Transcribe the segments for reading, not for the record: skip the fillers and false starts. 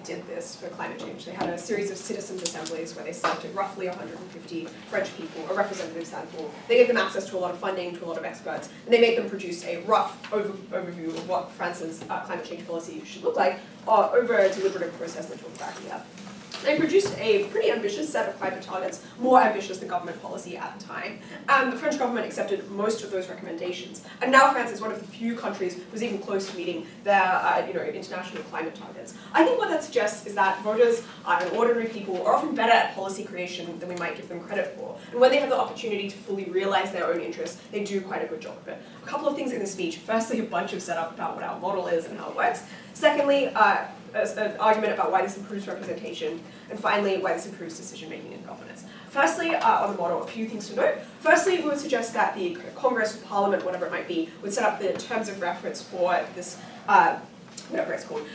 did this for climate change. They had a series of citizens' assemblies where they selected roughly 150 French people, a representative sample. They gave them access to a lot of funding, to a lot of experts, and they made them produce a rough overview of what France's climate change policy should look like over a deliberative process that took about a year. They produced a pretty ambitious set of climate targets, more ambitious than government policy at the time, and the French government accepted most of those recommendations. And now France is one of the few countries who is even close to meeting their international climate targets. I think what that suggests is that voters and ordinary people are often better at policy creation than we might give them credit for. And when they have the opportunity to fully realize their own interests, they do quite a good job of it. A couple of things in the speech. Firstly, a bunch of setup about what our model is and how it works. Secondly, an argument about why this improves representation, and finally, why this improves decision-making and governance. Firstly, on the model, a few things to note. Firstly, we would suggest that the Congress or Parliament, whatever it might be, would set up the terms of reference for this, whatever it's called,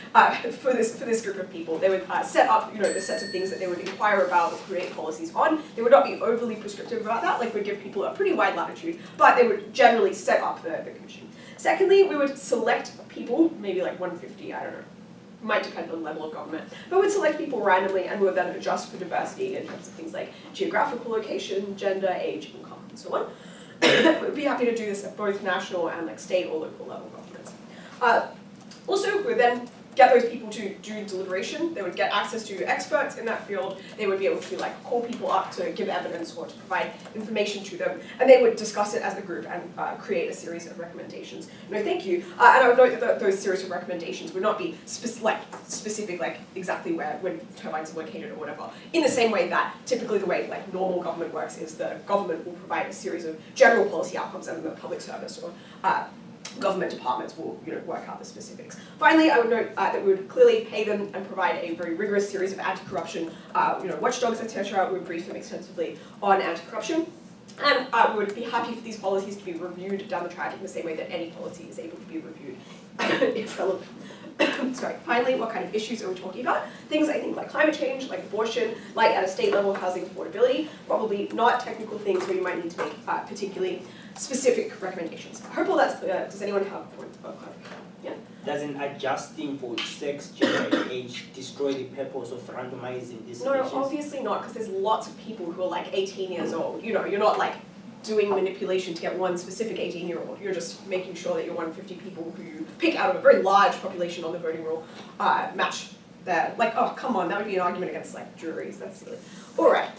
for this group of people. They would set up, the sets of things that they would inquire about or create policies on. They would not be overly prescriptive about that, like we'd give people a pretty wide latitude, but they would generally set up the commission. Secondly, we would select people, maybe like 150, I don't know. Might depend on the level of government, but we'd select people randomly and would then adjust for diversity in terms of things like geographical location, gender, age, income, and so on. We'd be happy to do this at both national and like state or local level governments. Also, we would then get those people to do deliberation. They would get access to experts in that field. They would be able to call people up to give evidence or to provide information to them, and they would discuss it as a group and create a series of recommendations. Thank you. And I would note that those series of recommendations would not be specific, exactly where wind turbines are located or whatever. In the same way that typically the way normal government works is the government will provide a series of general policy outcomes, and the public service or government departments will work out the specifics. Finally, I would note that we would clearly pay them and provide a very rigorous series of anti-corruption watchdogs, etc. We would brief them extensively on anti-corruption. And we would be happy for these policies to be reviewed down the track in the same way that any policy is able to be reviewed if relevant. Sorry. Finally, what kind of issues are we talking about? Things I think like climate change, like abortion, like at a state level housing affordability, probably not technical things where you might need to make particularly specific recommendations. I hope all that's clear. Does anyone have a point of clarification? Yeah? Doesn't adjusting for sex, gender, and age destroy the purpose of randomizing these No, elections? obviously not, because there's lots of people who are 18 years old. You're not doing manipulation to get one specific 18-year-old. You're just making sure that your 150 people who you pick out of a very large population on the voting roll match their, oh, come on, that would be an argument against juries. That's silly. All right,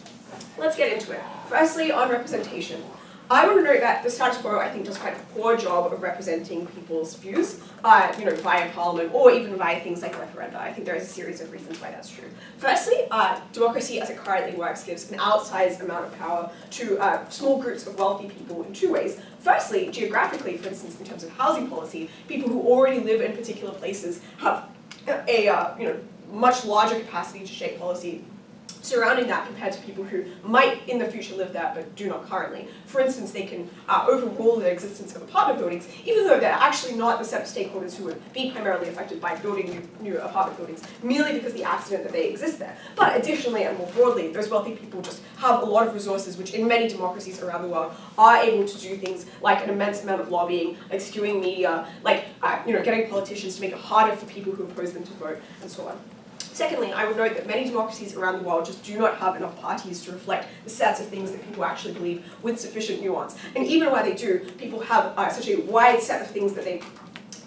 let's get into it. Firstly, on representation. I want to note that the status quo, I think, does quite a poor job of representing people's views, via parliament or even via things like referenda. I think there is a series of reasons why that's true. Firstly, democracy as it currently works gives an outsized amount of power to small groups of wealthy people in two ways. Firstly, geographically, for instance, in terms of housing policy, people who already live in particular places have a much larger capacity to shape policy surrounding that compared to people who might in the future live there but do not currently. For instance, they can overrule the existence of apartment buildings, even though they're actually not the set of stakeholders who would be primarily affected by building new apartment buildings, merely because of the accident that they exist there. But additionally and more broadly, those wealthy people just have a lot of resources which in many democracies around the world are able to do things like an immense amount of lobbying, like skewing media, getting politicians to make it harder for people who oppose them to vote, and so on. Secondly, I would note that many democracies around the world just do not have enough parties to reflect the sets of things that people actually believe with sufficient nuance. And even where they do, people have such a wide set of things that they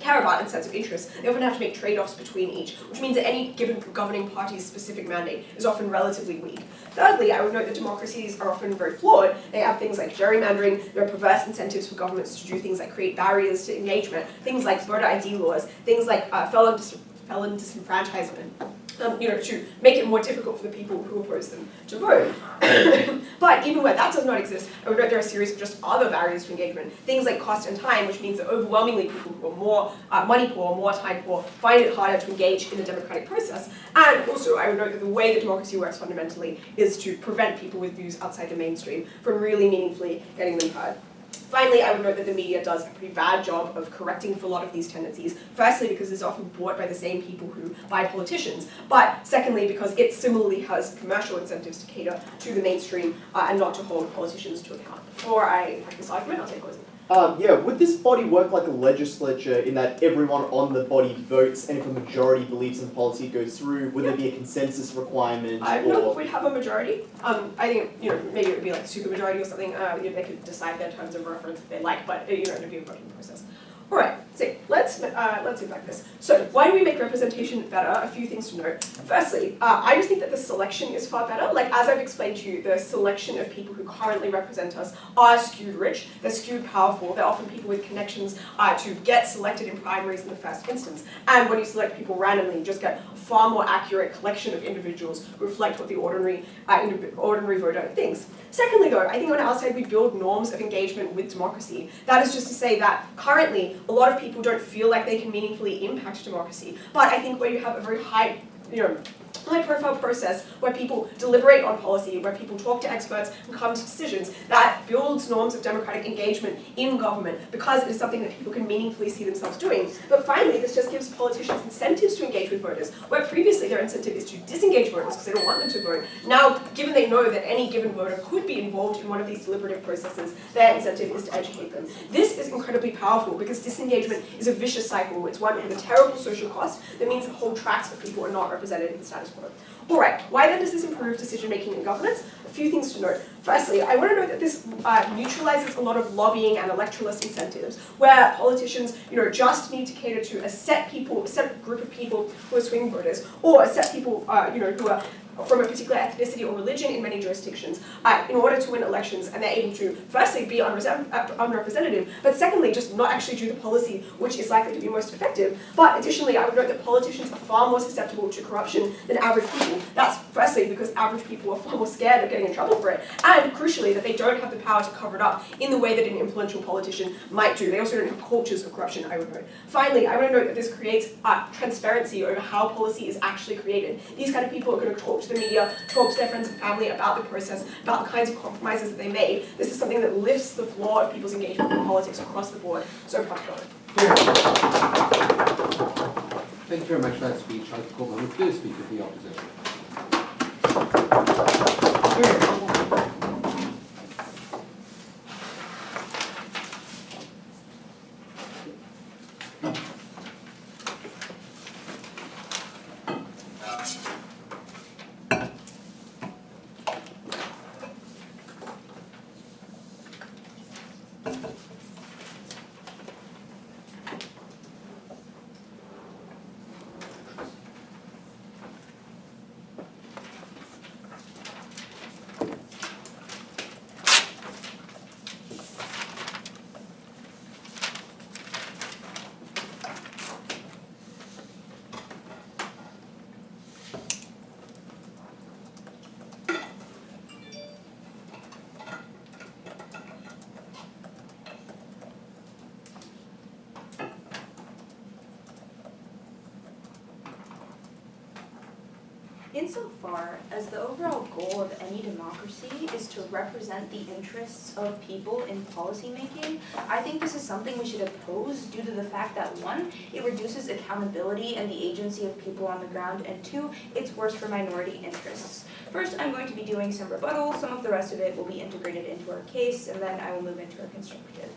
care about and sets of interests. They often have to make trade-offs between each, which means that any given governing party's specific mandate is often relatively weak. Thirdly, I would note that democracies are often very flawed. They have things like gerrymandering, there are perverse incentives for governments to do things like create barriers to engagement, things like voter ID laws, things like felon disenfranchisement. To make it more difficult for the people who oppose them to vote. But even where that does not exist, I would note there are a series of just other barriers to engagement. Things like cost and time, which means that overwhelmingly people who are more money poor, more time poor, find it harder to engage in the democratic process. And also, I would note that the way that democracy works fundamentally is to prevent people with views outside the mainstream from really meaningfully getting them heard. Finally, I would note that the media does a pretty bad job of correcting for a lot of these tendencies. Firstly, because it's often bought by the same people who buy politicians. But secondly, because it similarly has commercial incentives to cater to the mainstream and not to hold politicians to account. Before I make this argument, I'll take a Yeah, would this body work like a legislature in that everyone on the body votes, and if a majority believes in the policy it goes through, would there be a consensus requirement? I don't know if we'd have a majority. I think, maybe it would be like super majority or something. They could decide their terms of reference if they like, but it'd be a voting process. All right, so let's unpack this. So why do we make representation better? A few things to note. Firstly, I just think that the selection is far better. Like, as I've explained to you, the selection of people who currently represent us are skewed rich, they're skewed powerful, they're often people with connections to get selected in primaries in the first instance. And when you select people randomly, you just get a far more accurate collection of individuals who reflect what the ordinary voter thinks. Secondly, though, I think on our side we build norms of engagement with democracy. That is just to say that currently a lot of people don't feel like they can meaningfully impact democracy. But I think where you have a very high profile process where people deliberate on policy, where people talk to experts and come to decisions, that builds norms of democratic engagement in government because it is something that people can meaningfully see themselves doing. But finally, this just gives politicians incentives to engage with voters, where previously their incentive is to disengage voters because they don't want them to vote. Now, given they know that any given voter could be involved in one of these deliberative processes, their incentive is to educate them. This is incredibly powerful because disengagement is a vicious cycle. It's one with a terrible social cost that means that whole tracts of people are not represented in the status quo. All right, why then does this improve decision-making and governance? A few things to note. Firstly, I want to note that this neutralizes a lot of lobbying and electoralist incentives, where politicians, just need to cater to a set group of people who are swing voters, or a set people, who are from a particular ethnicity or religion in many jurisdictions, in order to win elections, and they're able to, firstly, be unrepresentative, but secondly, just not actually do the policy which is likely to be most effective. But additionally, I would note that politicians are far more susceptible to corruption than average people. That's firstly because average people are far more scared of getting in trouble for it, and crucially, that they don't have the power to cover it up in the way that an influential politician might do. They also don't have cultures of corruption, I would note. Finally, I want to note that this creates transparency over how policy is actually created. These kind of people are going to talk to the media, talk to their friends and family about the process, about the kinds of compromises that they made. This is something that lifts the floor of people's engagement with politics across the board. So practical. Thank you very much for that speech. I'd call the first speaker of the opposition. Insofar as the overall goal of any democracy is to represent the interests of people in policymaking, I think this is something we should oppose due to the fact that 1, it reduces accountability and the agency of people on the ground, and 2, it's worse for minority interests. First, I'm going to be doing some rebuttal. Some of the rest of it will be integrated into our case, and then I will move into our constructive.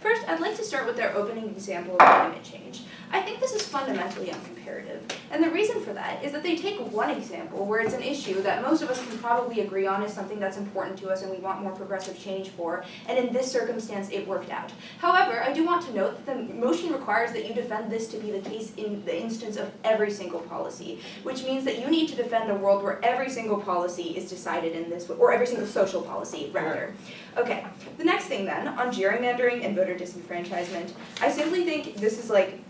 First, I'd like to start with their opening example of climate change. I think this is fundamentally uncomparative, and the reason for that is that they take one example where it's an issue that most of us can probably agree on is something that's important to us and we want more progressive change for, and in this circumstance it worked out. However, I do want to note that the motion requires that you defend this to be the case in the instance of every single policy, which means that you need to defend a world where every single policy is decided in this way, or every single social policy, rather. Okay, the next thing then, on gerrymandering and voter disenfranchisement, I simply think this is like,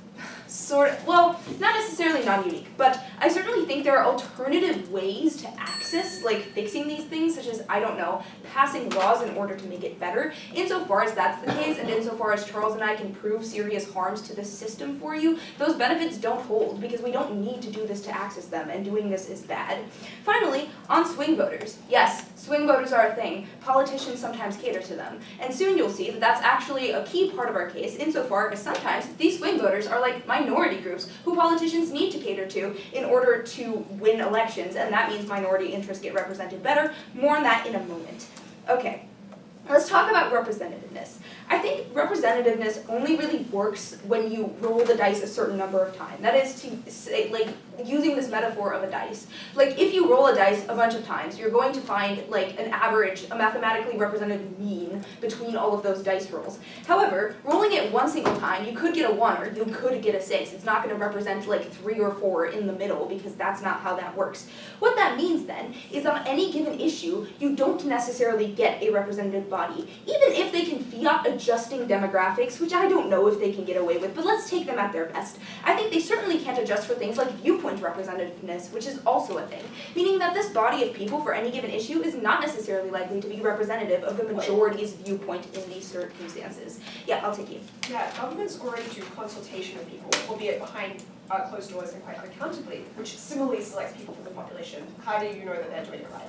well, not necessarily non-unique, but I certainly think there are alternative ways to access, like fixing these things, such as, I don't know, passing laws in order to make it better. Insofar as that's the case, and insofar as Charles and I can prove serious harms to the system for you, those benefits don't hold, because we don't need to do this to access them, and doing this is bad. Finally, on swing voters. Yes, swing voters are a thing. Politicians sometimes cater to them. And soon you'll see that that's actually a key part of our case, insofar as sometimes these swing voters are like minority groups who politicians need to cater to in order to win elections, and that means minority interests get represented better. More on that in a moment. Okay. Let's talk about representativeness. I think representativeness only really works when you roll the dice a certain number of times. That is to say, like, using this metaphor of a dice. Like, if you roll a dice a bunch of times, you're going to find, like, an average, a mathematically represented mean between all of those dice rolls. However, rolling it one single time, you could get a 1 or you could get a 6. It's not going to represent, like, 3 or 4 in the middle because that's not how that works. What that means, then, is on any given issue, you don't necessarily get a representative body, even if they can fiat adjusting demographics, which I don't know if they can get away with, but let's take them at their best. I think they certainly can't adjust for things like viewpoint representativeness, which is also a thing, meaning that this body of people for any given issue is not necessarily likely to be representative of the majority's viewpoint in these circumstances. Yeah, I'll take you. Yeah, governments already do consultation of people, albeit behind closed doors and quite unaccountably, which similarly selects people from the population. How do you know that they're doing it right?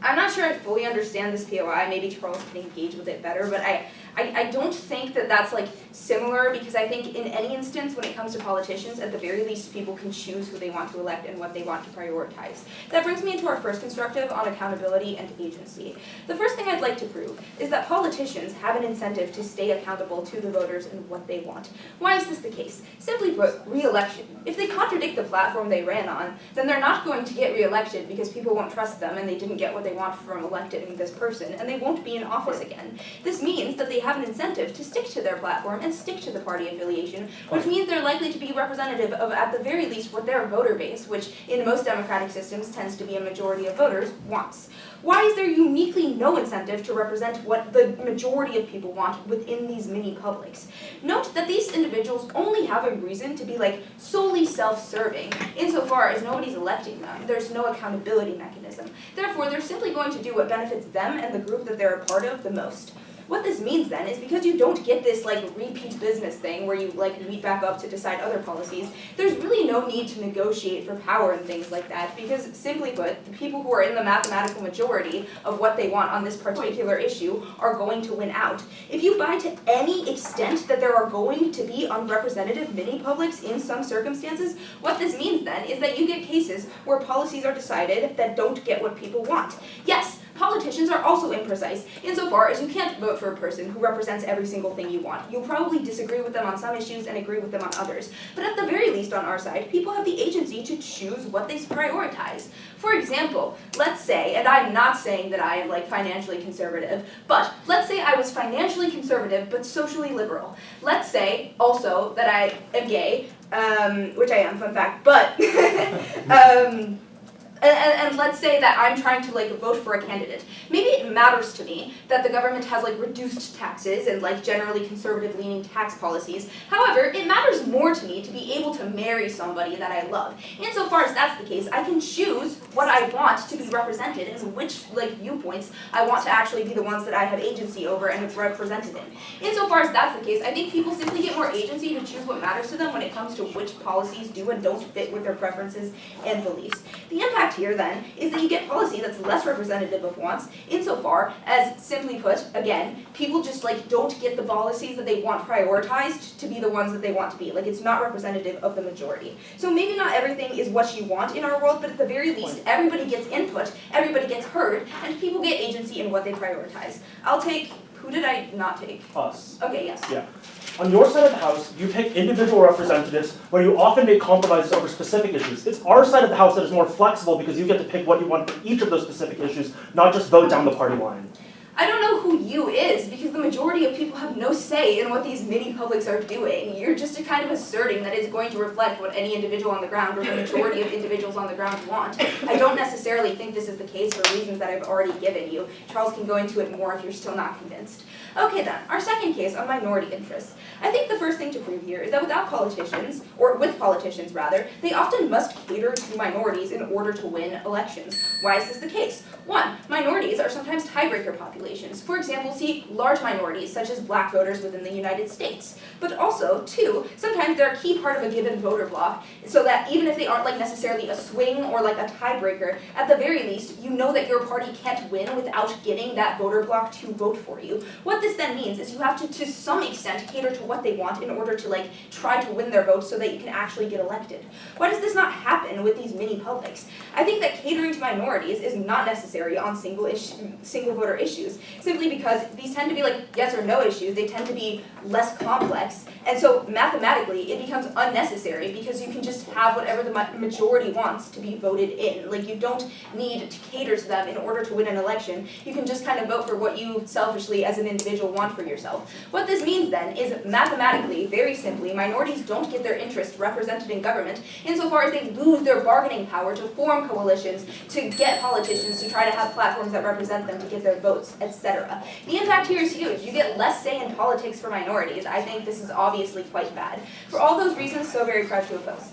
I'm not sure I fully understand this POI, maybe Charles can engage with it better, but I don't think that that's like similar, because I think in any instance when it comes to politicians, at the very least people can choose who they want to elect and what they want to prioritize. That brings me into our first constructive on accountability and agency. The first thing I'd like to prove is that politicians have an incentive to stay accountable to the voters and what they want. Why is this the case? Simply put, re-election. If they contradict the platform they ran on, then they're not going to get re-elected because people won't trust them and they didn't get what they want from electing this person, and they won't be in office again. This means that they have an incentive to stick to their platform and stick to the party affiliation, which means they're likely to be representative of, at the very least, what their voter base, which in most democratic systems tends to be a majority of voters, wants. Why is there uniquely no incentive to represent what the majority of people want within these mini publics? Note that these individuals only have a reason to be like solely self-serving, insofar as nobody's electing them. There's no accountability mechanism. Therefore, they're simply going to do what benefits them and the group that they're a part of the most. What this means then is because you don't get this like repeat business thing where you like meet back up to decide other policies, there's really no need to negotiate for power and things like that, because simply put, the people who are in the mathematical majority of what they want on this particular issue are going to win out. If you buy to any extent that there are going to be unrepresentative mini-publics in some circumstances, what this means then is that you get cases where policies are decided that don't get what people want. Yes, politicians are also imprecise, insofar as you can't vote for a person who represents every single thing you want. You'll probably disagree with them on some issues and agree with them on others. But at the very least on our side, people have the agency to choose what they prioritize. For example, let's say, and I'm not saying that I am like financially conservative, but let's say I was financially conservative but socially liberal. Let's say also that I am gay, which I am, fun fact, but and let's say that I'm trying to like vote for a candidate. Maybe it matters to me that the government has like reduced taxes and like generally conservative leaning tax policies. However, it matters more to me to be able to marry somebody that I love. Insofar as that's the case, I can choose what I want to be represented and which like viewpoints I want to actually be the ones that I have agency over and it's represented in. Insofar as that's the case, I think people simply get more agency to choose what matters to them when it comes to which policies do and don't fit with their preferences and beliefs. The impact here then is that you get policy that's less representative of wants, insofar as, simply put, again, people just like don't get the policies that they want prioritized to be the ones that they want to be. Like, it's not representative of the majority. So maybe not everything is what you want in our world, but at the very least, everybody gets input, everybody gets heard, and people get agency in what they prioritize. I'll take, who did I not take? Us. Okay, yes. Yeah. On your side of the House, you pick individual representatives where you often make compromises over specific issues. It's our side of the House that is more flexible because you get to pick what you want for each of those specific issues, not just vote down the party line. I don't know who you is, because the majority of people have no say in what these mini-publics are doing. You're just kind of asserting that it's going to reflect what any individual on the ground or the majority of individuals on the ground want. I don't necessarily think this is the case for reasons that I've already given you. Charles can go into it more if you're still not convinced. Okay then, our second case on minority interests. I think the first thing to prove here is that without politicians, or with politicians rather, they often must cater to minorities in order to win elections. Why is this the case? 1, minorities are sometimes tiebreaker populations. For example, see large minorities such as black voters within the United States. But also, 2, sometimes they're a key part of a given voter bloc, so that even if they aren't like necessarily a swing or like a tiebreaker, at the very least, you know that your party can't win without getting that voter bloc to vote for you. What this then means is you have to some extent cater to what they want in order to like try to win their votes so that you can actually get elected. Why does this not happen with these mini publics? I think that catering to minorities is not necessary on single voter issues. issues, simply because these tend to be like yes or no issues, they tend to be less complex, and so mathematically it becomes unnecessary because you can just have whatever the majority wants to be voted in. Like you don't need to cater to them in order to win an election, you can just kind of vote for what you selfishly as an individual want for yourself. What this means then is mathematically, very simply, minorities don't get their interests represented in government insofar as they lose their bargaining power to form coalitions, to get politicians to try to have platforms that represent them to get their votes, etc. The impact here is huge. You get less say in politics for minorities. I think this is obviously quite bad. For all those reasons, so very proud to oppose.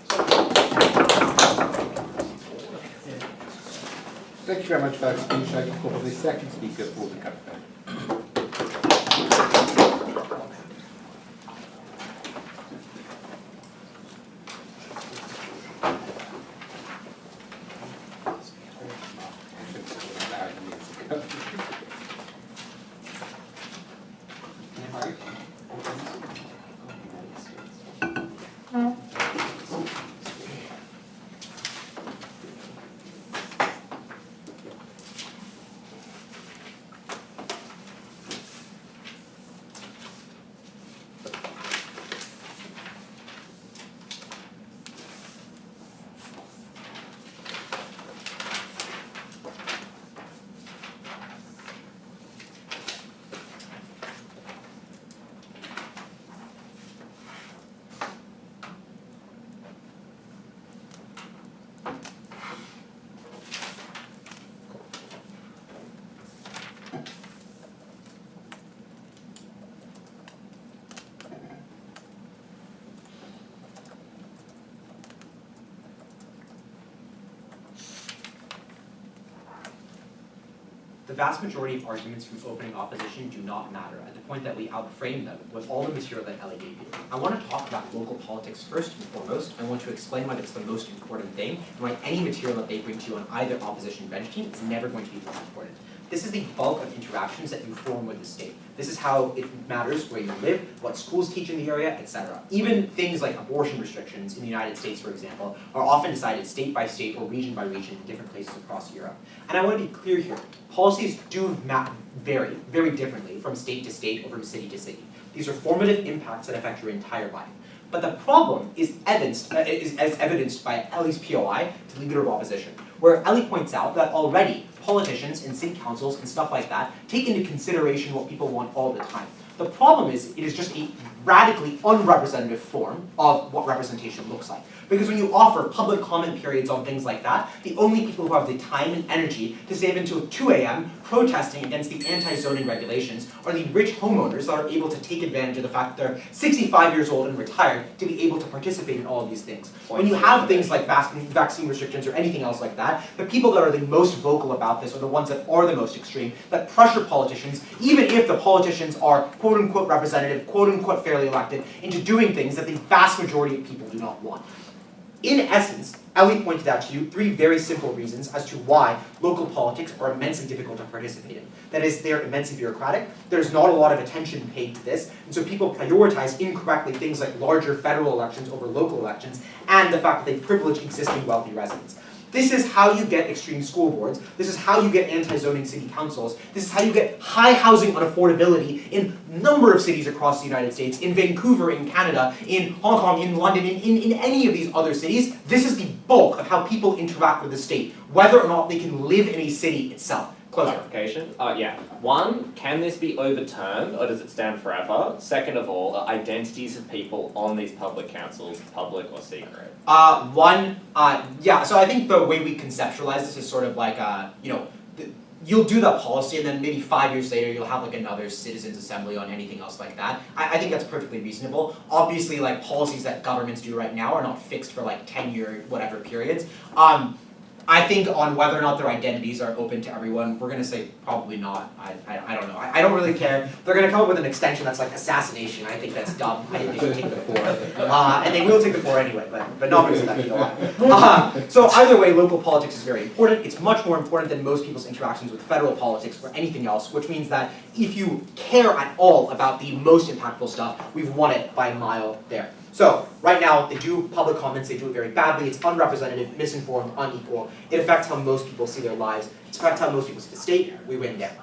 Thank you very much for that speech. I call for the second speaker for the campaign. The vast majority of arguments from opening opposition do not matter at the point that we outframe them with all the material that Ellie gave you. I want to talk about local politics first and foremost. I want to explain why that's the most important thing and why any material that they bring to you on either opposition bench team is never going to be more important. This is the bulk of interactions that you form with the state. This is how it matters where you live, what schools teach in the area, etc. Even things like abortion restrictions in the United States, for example, are often decided state by state or region by region in different places across Europe. And I want to be clear here, policies do vary very differently from state to state or from city to city. These are formative impacts that affect your entire life. But the problem is evidenced by Ellie's POI, Deliberative Opposition, where Ellie points out that already politicians and city councils and stuff like that take into consideration what people want all the time. The problem is, it is just a radically unrepresentative form of what representation looks like. Because when you offer public comment periods on things like that, the only people who have the time and energy to stay up until 2 a.m. protesting against the anti-zoning regulations are the rich homeowners that are able to take advantage of the fact that they're 65 years old and retired to be able to participate in all of these things. When you have things like vaccine restrictions or anything else like that, the people that are the most vocal about this are the ones that are the most extreme, that pressure politicians, even if the politicians are quote-unquote representative, quote-unquote fairly elected, into doing things that the vast majority of people do not want. In essence, Ellie pointed out to you 3 very simple reasons as to why local politics are immensely difficult to participate in. That is, they're immensely bureaucratic, there's not a lot of attention paid to this, and so people prioritize incorrectly things like larger federal elections over local elections, and the fact that they privilege existing wealthy residents. This is how you get extreme school boards. This is how you get anti-zoning city councils. This is how you get high housing unaffordability in a number of cities across the United States, in Vancouver, in Canada, in Hong Kong, in London, in any of these other cities. This is the bulk of how people interact with the state, whether or not they can live in a city itself. Clarification. Yeah. 1, can this be overturned or does it stand forever? Second of all, are identities of people on these public councils public or secret? Yeah, so I think the way we conceptualize this is sort of like, you'll do that policy and then maybe 5 years later you'll have like another citizens assembly on anything else like that. I think that's perfectly reasonable. Obviously, like policies that governments do right now are not fixed for like 10-year whatever periods. I think on whether or not their identities are open to everyone, we're gonna say probably not. I don't know. I don't really care. They're gonna come up with an extension that's like assassination. I think that's dumb. I think they should take the 4. And they will take the 4 anyway, but not because of that POI. So either way, local politics is very important. It's much more important than most people's interactions with federal politics or anything else, which means that if you care at all about the most impactful stuff, we've won it by a mile there. So, right now, they do public comments, they do it very badly, it's unrepresentative, misinformed, unequal. It affects how most people see their lives, it affects how most people see the state, we win there.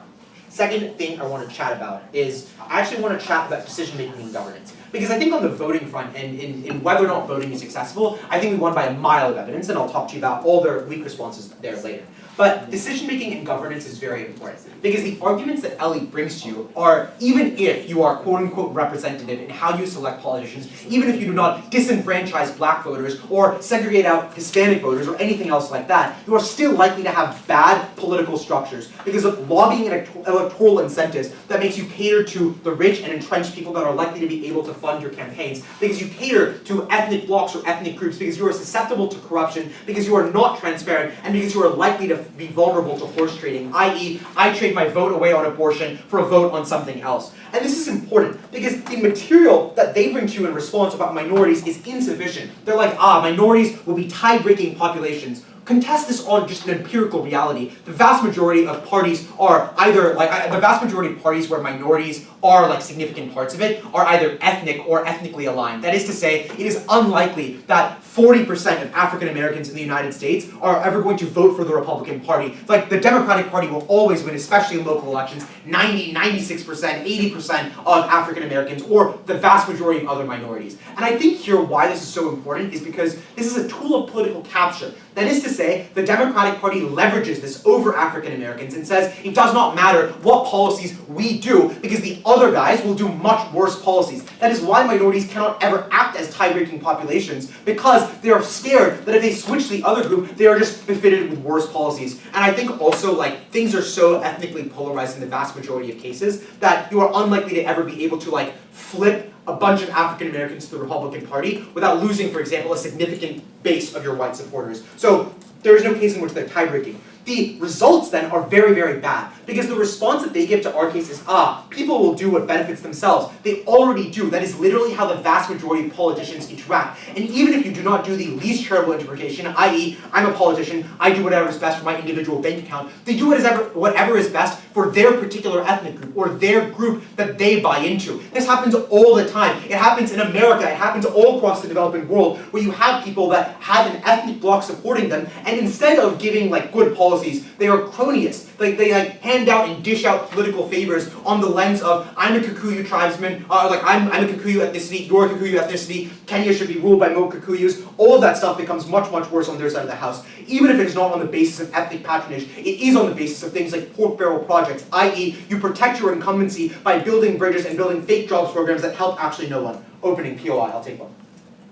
Second thing I want to chat about is, I actually want to chat about decision-making and governance. Because I think on the voting front, and in whether or not voting is accessible, I think we won by a mile of evidence, and I'll talk to you about all their weak responses there later. But decision-making and governance is very important, because the arguments that Ellie brings to you are, even if you are quote-unquote representative in how you select politicians, even if you do not disenfranchise black voters or segregate out Hispanic voters or anything else like that, you are still likely to have bad political structures because of lobbying and electoral incentives that makes you cater to the rich and entrenched people that are likely to be able to fund your campaigns, because you cater to ethnic blocs or ethnic groups, because you are susceptible to corruption, because you are not transparent, and because you are likely to be vulnerable to horse trading, i.e. I trade my vote away on abortion for a vote on something else. And this is important because the material that they bring to you in response about minorities is insufficient. They're like, minorities will be tie-breaking populations. Contest this on just an empirical reality. The vast majority of parties are either, the vast majority of parties where minorities are like significant parts of it are either ethnic or ethnically aligned. That is to say, it is unlikely that 40% of African Americans in the United States are ever going to vote for the Republican Party. Like, the Democratic Party will always win, especially in local elections, 90, 96%, 80% of African Americans, or the vast majority of other minorities. And I think here why this is so important is because this is a tool of political capture. That is to say, the Democratic Party leverages this over African Americans and says it does not matter what policies we do because the other guys will do much worse policies. That is why minorities cannot ever act as tie-breaking populations, because they are scared that if they switch to the other group, they are just befitted with worse policies. And I think also, like, things are so ethnically polarized in the vast majority of cases that you are unlikely to ever be able to, like, flip a bunch of African Americans to the Republican Party without losing, for example, a significant base of your white supporters. So there is no case in which they're tie-breaking. The results then are very, very bad, because the response that they give to our case is, people will do what benefits themselves. They already do. That is literally how the vast majority of politicians interact. And even if you do not do the least charitable interpretation, i.e., I'm a politician, I do whatever is best for my individual bank account, they do whatever is best for their particular ethnic group or their group that they buy into. This happens all the time. It happens in America. It happens all across the developing world, where you have people that have an ethnic bloc supporting them, and instead of giving like good policies, they are cronyist. They hand out and dish out political favors on the lens of, I'm a Kikuyu tribesman, I'm a Kikuyu ethnicity, you're a Kikuyu ethnicity, Kenya should be ruled by more Kikuyus. All of that stuff becomes much, much worse on their side of the house. Even if it is not on the basis of ethnic patronage, it is on the basis of things like pork barrel projects, i.e. you protect your incumbency by building bridges and building fake jobs programs that help actually no one. Opening POI, I'll take one.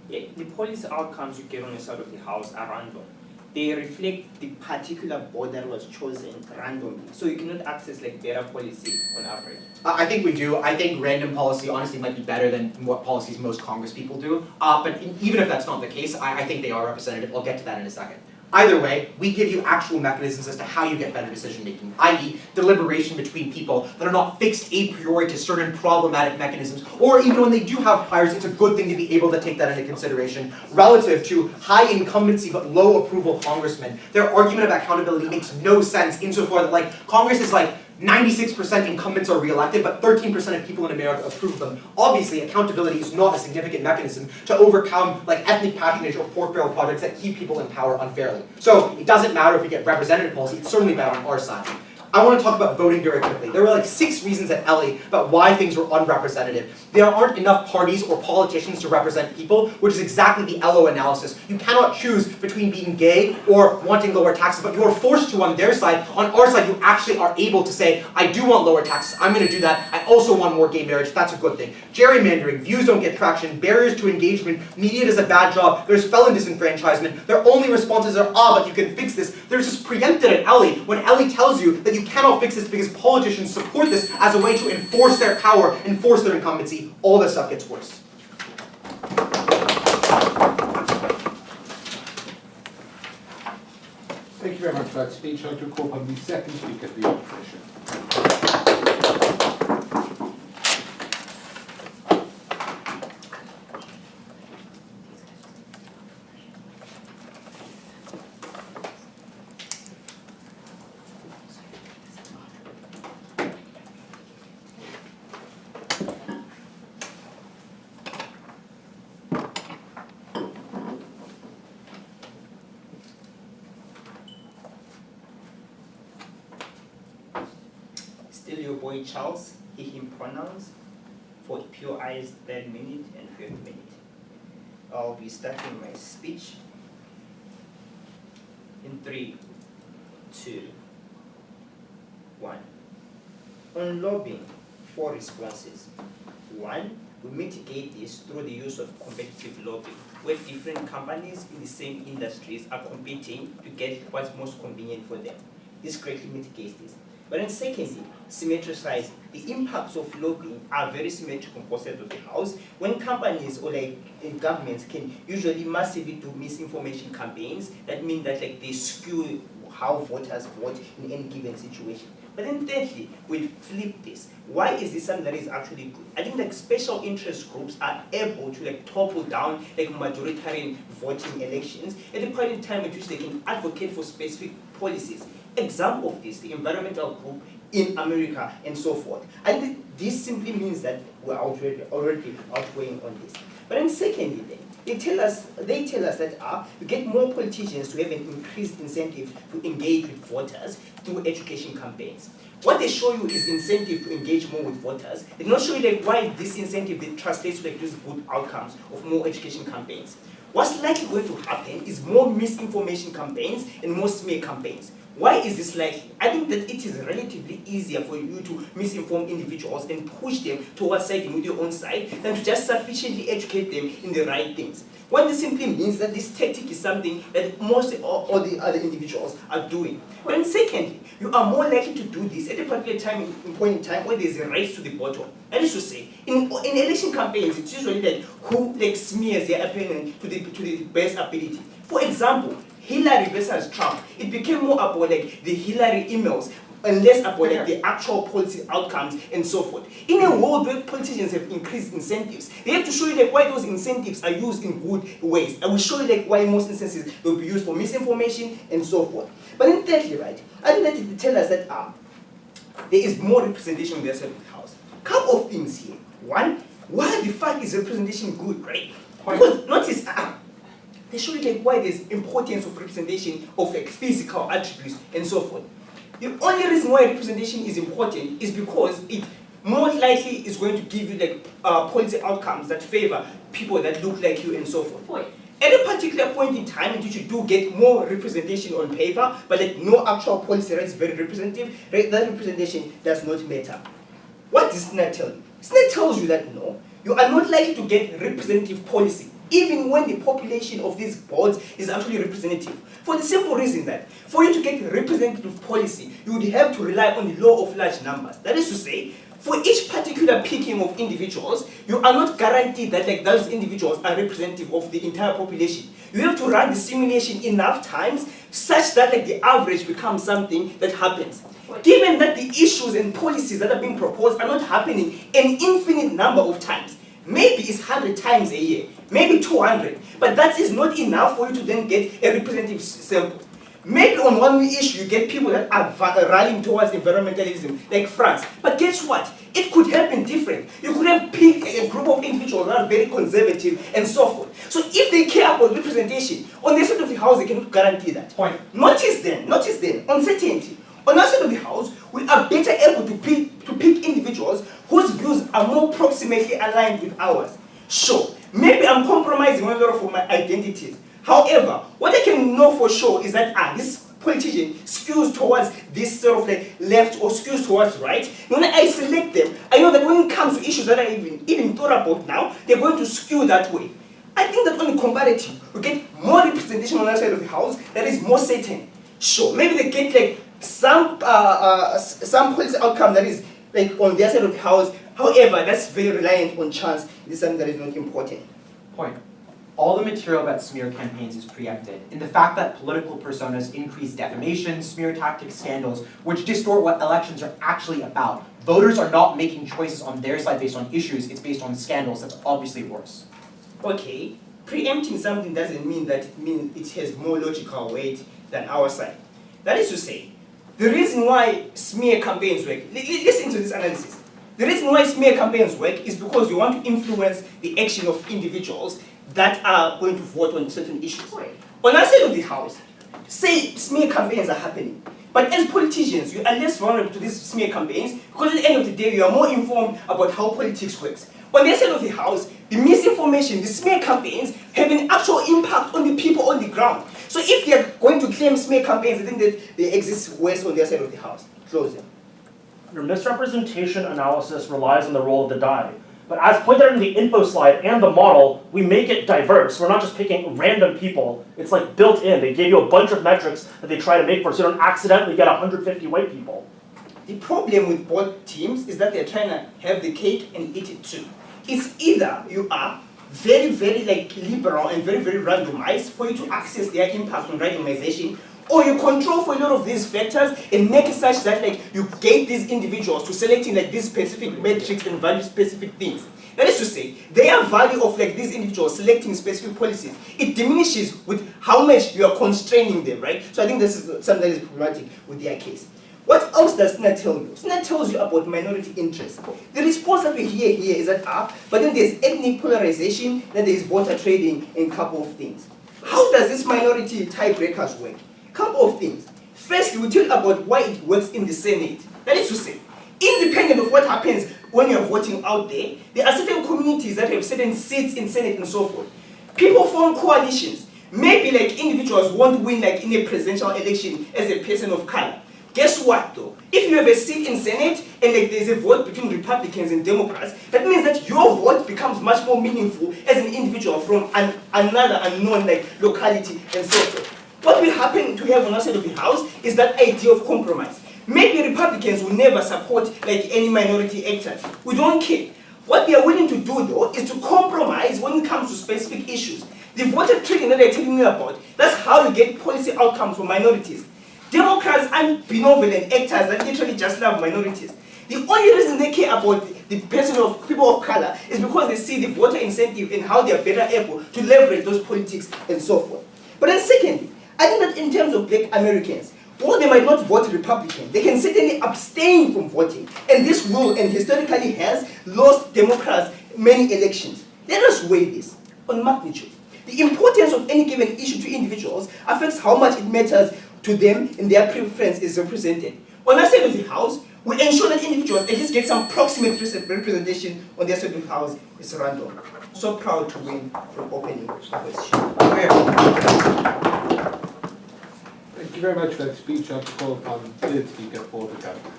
Yeah, the policy outcomes you get on the side of the house are random. They reflect the particular board that was chosen randomly. So you cannot access like better policy on average. I think we do. I think random policy honestly might be better than what policies most Congress people do. But even if that's not the case, I think they are representative. I'll get to that in a second. Either way, we give you actual mechanisms as to how you get better decision making, i.e. deliberation between people that are not fixed a priori to certain problematic mechanisms, or even when they do have priors, it's a good thing to be able to take that into consideration relative to high incumbency but low approval congressmen. Their argument of accountability makes no sense insofar that like Congress is like 96% incumbents are re-elected, but 13% of people in America approve of them. Obviously, accountability is not a significant mechanism to overcome like ethnic patronage or pork barrel projects that keep people in power unfairly. So it doesn't matter if we get representative policy, it's certainly bad on our side. I want to talk about voting very quickly. There were like 6 reasons at Ellie about why things were unrepresentative. There aren't enough parties or politicians to represent people, which is exactly the LO analysis. You cannot choose between being gay or wanting lower taxes, but you are forced to on their side. On our side, you actually are able to say, I do want lower taxes, I'm going to do that. I also want more gay marriage, that's a good thing. Gerrymandering, views don't get traction, barriers to engagement, media does a bad job, there's felon disenfranchisement. Their only responses are, but you can fix this. There's this preempted at Ellie when Ellie tells you that you cannot fix this because politicians support this as a way to enforce their power, enforce their incumbency. All this stuff gets worse. Thank you very much for that speech. I'd like to call upon the second speaker for the opposition. your boy Charles, he, him pronouns, for pure eyes, third minute and fifth minute. I'll be starting my speech in 3, 2, 1. On lobbying, 4 responses. 1, we mitigate this through the use of competitive lobbying, where different companies in the same industries are competing to get what's most convenient for them. This greatly mitigates this. But then secondly, symmetricize. The impacts of lobbying are very symmetrical on both sides of the house. When companies or governments can usually massively do misinformation campaigns, that means that they skew how voters vote in any given situation. But then thirdly, we'll flip this. Why is this something that is actually good? I think special interest groups are able to topple down majoritarian voting elections at the point in time at which they can advocate for specific policies. Example of this, the environmental group in America and so forth. And this simply means that we're already outweighing on this. But then secondly, they tell us that you get more politicians to have an increased incentive to engage with voters through education campaigns. What they show you is incentive to engage more with voters. They do not show you why this incentive translates to these good outcomes of more education campaigns. What's likely going to happen is more misinformation campaigns and more smear campaigns. Why is this likely? I think that it is relatively easier for you to misinform individuals and push them towards siding with your own side than to just sufficiently educate them in the right things. What this simply means that this tactic is something that most or the other individuals are doing. And secondly, you are more likely to do this at a particular point in time when there's a race to the bottom. That is to say, in election campaigns, it's usually who smears their opponent to the best ability. For example, Hillary versus Trump, it became more about the Hillary emails and less about the actual policy outcomes and so forth. In a world where politicians have increased incentives, they have to show you why those incentives are used in good ways. I will show you why most instances will be used for misinformation and so forth. But then thirdly, right, I think that it tell us that there is more representation on the side of the house. Couple of things here. One, why the fuck is representation good, right? Because notice they show you why there's importance of representation of physical attributes and so forth. The only reason why representation is important is because it more likely is going to give you policy outcomes that favor people that look like you and so forth. At a particular point in time in which you do get more representation on paper, but no actual policy that is very representative, that representation does not matter. What does SNET tell you? SNET tells you that no, you are not likely to get representative policy, even when the population of these boards is actually representative. For the simple reason that, for you to get representative policy, you would have to rely on the law of large numbers. That is to say, for each particular picking of individuals, you are not guaranteed that those individuals are representative of the entire population. You have to run the simulation enough times such that the average becomes something that happens. Given that the issues and policies that are being proposed are not happening an infinite number of times, maybe it's 100 times a year, maybe 200, but that is not enough for you to then get a representative sample. Maybe on one issue you get people that are rallying towards environmentalism, like France. But guess what? It could happen different. You could have picked a group of individuals that are very conservative and so forth. So if they care about representation, on their side of the house they cannot guarantee that. Point. Notice then, uncertainty. On our side of the house, we are better able to pick individuals whose views are more proximately aligned with ours. Sure, maybe I'm compromising one lot of my identities. However, what I can know for sure is that this politician skews towards this sort of left or skews towards right. When I select them, I know that when it comes to issues that I even thought about now, they're going to skew that way. I think that on the comparative, we get more representation on our side of the house that is more certain. Sure, maybe they get some policy outcome that is on their side of the house. However, that's very reliant on chance. This is something that is not important. Point. All the material about smear campaigns is preempted, and the fact that political personas increase defamation, smear tactics, scandals, which distort what elections are actually about. Voters are not making choices on their side based on issues, it's based on scandals. That's obviously worse. Okay, preempting something doesn't mean that it has more logical weight than our side. That is to say, the reason why smear campaigns work, listen to this analysis. The reason why smear campaigns work is because you want to influence the action of individuals that are going to vote on certain issues. On our side of the house, say smear campaigns are happening. But as politicians, you are less vulnerable to these smear campaigns because at the end of the day, you are more informed about how politics works. On the side of the house, the misinformation, the smear campaigns have an actual impact on the people on the ground. So if they are going to claim smear campaigns, I think that they exist worse on their side of the house. Closing. Your misrepresentation analysis relies on the role of the die. But as pointed out in the info slide and the model, we make it diverse. We're not just picking random people. It's like built in. They gave you a bunch of metrics that they try to make for, so you don't accidentally get 150 white people. The problem with both teams is that they're trying to have the cake and eat it too. It's either you are very, very liberal and very, very randomized for you to access their impact on randomization, or you control for a lot of these factors and make it such that you gate these individuals to selecting these specific metrics and value specific things. That is to say, their value of these individuals selecting specific policies, it diminishes with how much you are constraining them, right? So I think this is something that is problematic with their case. What else does SNAT tell you? SNAT tells you about minority interest. The response that we hear here is that but then there's ethnic polarization, then there's voter trading, and a couple of things. How does this minority tiebreakers work? Couple of things. First, we tell about why it works in the Senate. That is to say, independent of what happens when you're voting out there are certain communities that have certain seats in Senate and so forth. People form coalitions. Maybe individuals won't win in a presidential election as a person of color. Guess what though? If you have a seat in Senate and there's a vote between Republicans and Democrats, that means that your vote becomes much more meaningful as an individual from another unknown locality and so forth. What will happen to have on our side of the house is that idea of compromise. Maybe Republicans will never support any minority actors. We don't care. What they are willing to do though is to compromise when it comes to specific issues. The voter trading that they're telling you about, that's how you get policy outcomes for minorities. Democrats aren't benevolent actors that literally just love minorities. The only reason they care about the people of color is because they see the voter incentive and how they are better able to leverage those politics and so forth. But then secondly, I think that in terms of Black Americans, while they might not vote Republican, they can certainly abstain from voting. And this will and historically has lost Democrats many elections. Let us weigh this on magnitude. The importance of any given issue to individuals affects how much it matters to them and their preference is represented. On our side of the house, we ensure that individuals at least get some proximate representation on their side of the house. It's random. So proud to win from opening question. Thank you very much for that speech. I'll call upon the third speaker for the cabinet.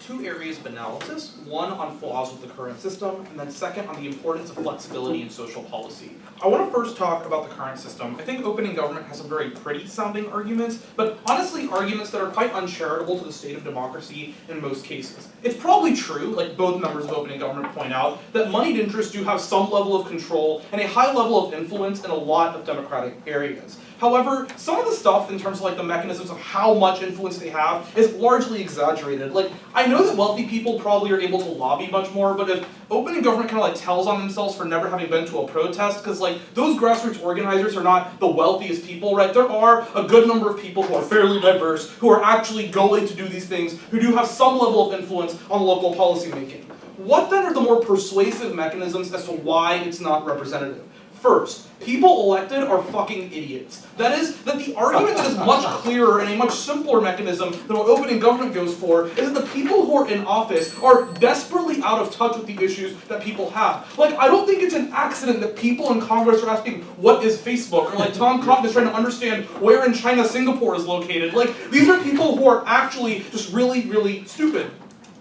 Two areas of analysis, one on flaws with the current system, and then second on the importance of flexibility in social policy. I want to first talk about the current system. I think opening government has some very pretty sounding arguments, but honestly arguments that are quite uncharitable to the state of democracy in most cases. It's probably true, like both members of opening government point out, that moneyed interests do have some level of control and a high level of influence in a lot of democratic areas. However, some of the stuff in terms of the mechanisms of how much influence they have is largely exaggerated. I know that wealthy people probably are able to lobby much more, but if opening government kind of tells on themselves for never having been to a protest, because those grassroots organizers are not the wealthiest people, right? There are a good number of people who are fairly diverse, who are actually going to do these things, who do have some level of influence on local policymaking. What then are the more persuasive mechanisms as to why it's not representative? First, people elected are fucking idiots. That is, that the argument that is much clearer and a much simpler mechanism than what opening government goes for is that the people who are in office are desperately out of touch with the issues that people have. I don't think it's an accident that people in Congress are asking, what is Facebook? Or Tom Cotton is trying to understand where in China Singapore is located. These are people who are actually just really, really stupid.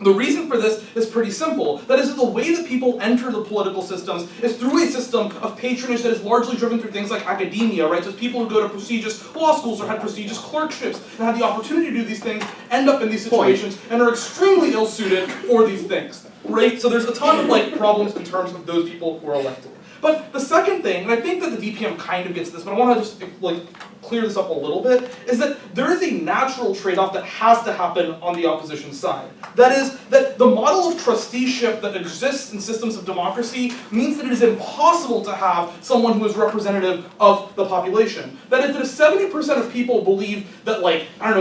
The reason for this is pretty simple. That is, that the way that people enter the political systems is through a system of patronage that is largely driven through things like academia, right? So people who go to prestigious law schools or have prestigious clerkships and have the opportunity to do these things end up in these situations and are extremely ill-suited for these things, right? So there's a ton of problems in terms of those people who are elected. But the second thing, and I think that the DPM kind of gets this, but I want to just clear this up a little bit, is that there is a natural trade-off that has to happen on the opposition side. That is, that the model of trusteeship that exists in systems of democracy means that it is impossible to have someone who is representative of the population. That is, that if 70% of people believe that,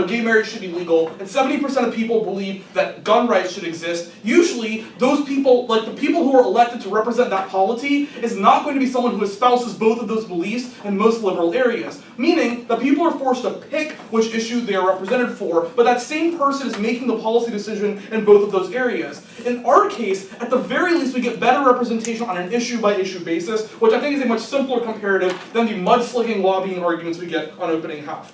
gay marriage should be legal, and 70% of people believe that gun rights should exist, usually those people, the people who are elected to represent that polity, is not going to be someone who espouses both of those beliefs in most liberal areas. Meaning that people are forced to pick which issue they are represented for, but that same person is making the policy decision in both of those areas. In our case, at the very least, we get better representation on an issue-by-issue basis, which I think is a much simpler comparative than the mudslinging lobbying arguments we get on opening house.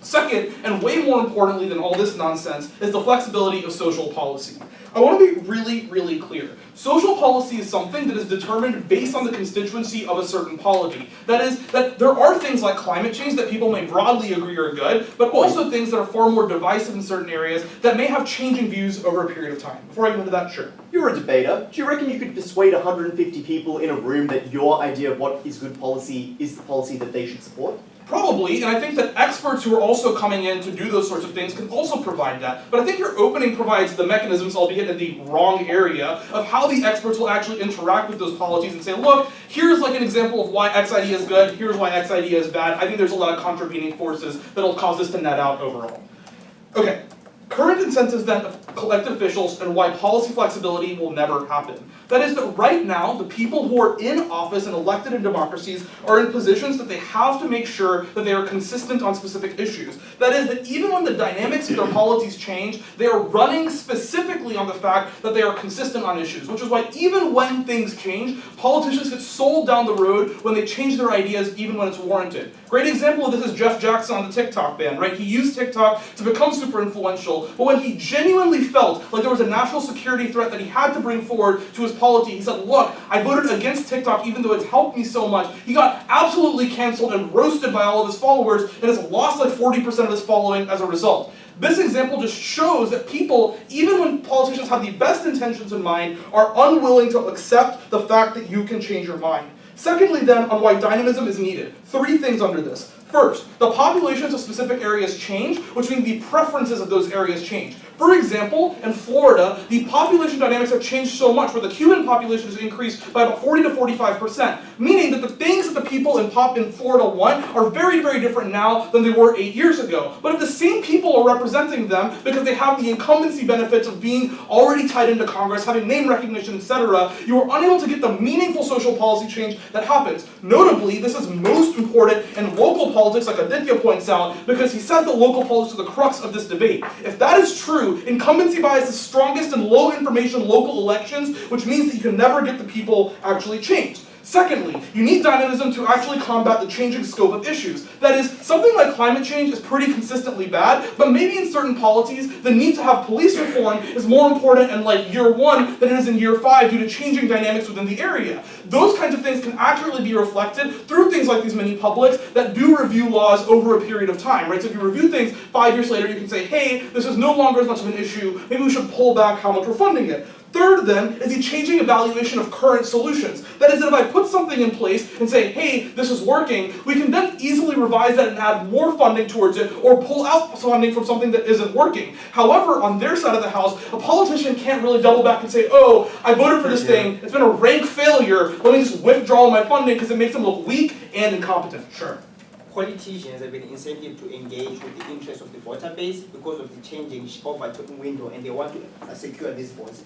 Second, and way more importantly than all this nonsense, is the flexibility of social policy. I want to be really, really clear. Social policy is something that is determined based on the constituency of a certain polity. That is, that there are things like climate change that people may broadly agree are good, but also things that are far more divisive in certain areas that may have changing views over a period of time. Before I get into that, sure. You're a debater. Do you reckon you could persuade 150 people in a room that your idea of what is good policy is the policy that they should support? Probably, and I think that experts who are also coming in to do those sorts of things can also provide that. But I think your opening provides the mechanisms, albeit in the wrong area, of how the experts will actually interact with those policies and say, look, here's an example of why X idea is good, here's why X idea is bad. I think there's a lot of contravening forces that'll cause this to net out overall. Okay. Current incentives then of elected officials and why policy flexibility will never happen. That is that right now, the people who are in office and elected in democracies are in positions that they have to make sure that they are consistent on specific issues. That is that even when the dynamics of their policies change, they are running specifically on the fact that they are consistent on issues, which is why even when things change, politicians get sold down the road when they change their ideas even when it's warranted. Great example of this is Jeff Jackson on the TikTok ban, right? He used TikTok to become super influential, but when he genuinely felt like there was a national security threat that he had to bring forward to his polity, he said, look, I voted against TikTok even though it's helped me so much. He got absolutely canceled and roasted by all of his followers and has lost 40% of his following as a result. This example just shows that people, even when politicians have the best intentions in mind, are unwilling to accept the fact that you can change your mind. Secondly then, on why dynamism is needed. 3 things under this. First, the populations of specific areas change, which means the preferences of those areas change. For example, in Florida, the population dynamics have changed so much where the Cuban population has increased by about 40 to 45%, meaning that the things that the people in Florida want are very, very different now than they were 8 years ago. But if the same people are representing them because they have the incumbency benefits of being already tied into Congress, having name recognition, etc., you are unable to get the meaningful social policy change that happens. Notably, this is most important in local politics, like Aditya points out, because he says that local politics are the crux of this debate. If that is true, incumbency bias is strongest in low information local elections, which means that you can never get the people actually changed. Secondly, you need dynamism to actually combat the changing scope of issues. That is, something like climate change is pretty consistently bad, but maybe in certain polities, the need to have police reform is more important in year 1 than it is in year 5 due to changing dynamics within the area. Those kinds of things can accurately be reflected through things like these mini publics that do review laws over a period of time, right? So if you review things 5 years later, you can say, hey, this is no longer as much of an issue, maybe we should pull back how much we're funding it. Third, then, is the changing evaluation of current solutions. That is, that if I put something in place and say, hey, this is working, we can then easily revise that and add more funding towards it, or pull out funding from something that isn't working. However, on their side of the house, a politician can't really double back and say, oh, I voted for this thing, it's been a rank failure, let me just withdraw my funding because it makes them look weak and incompetent. Sure. Politicians have been incented to engage with the interests of the voter base because of the changing voting window, and they want to secure these votes.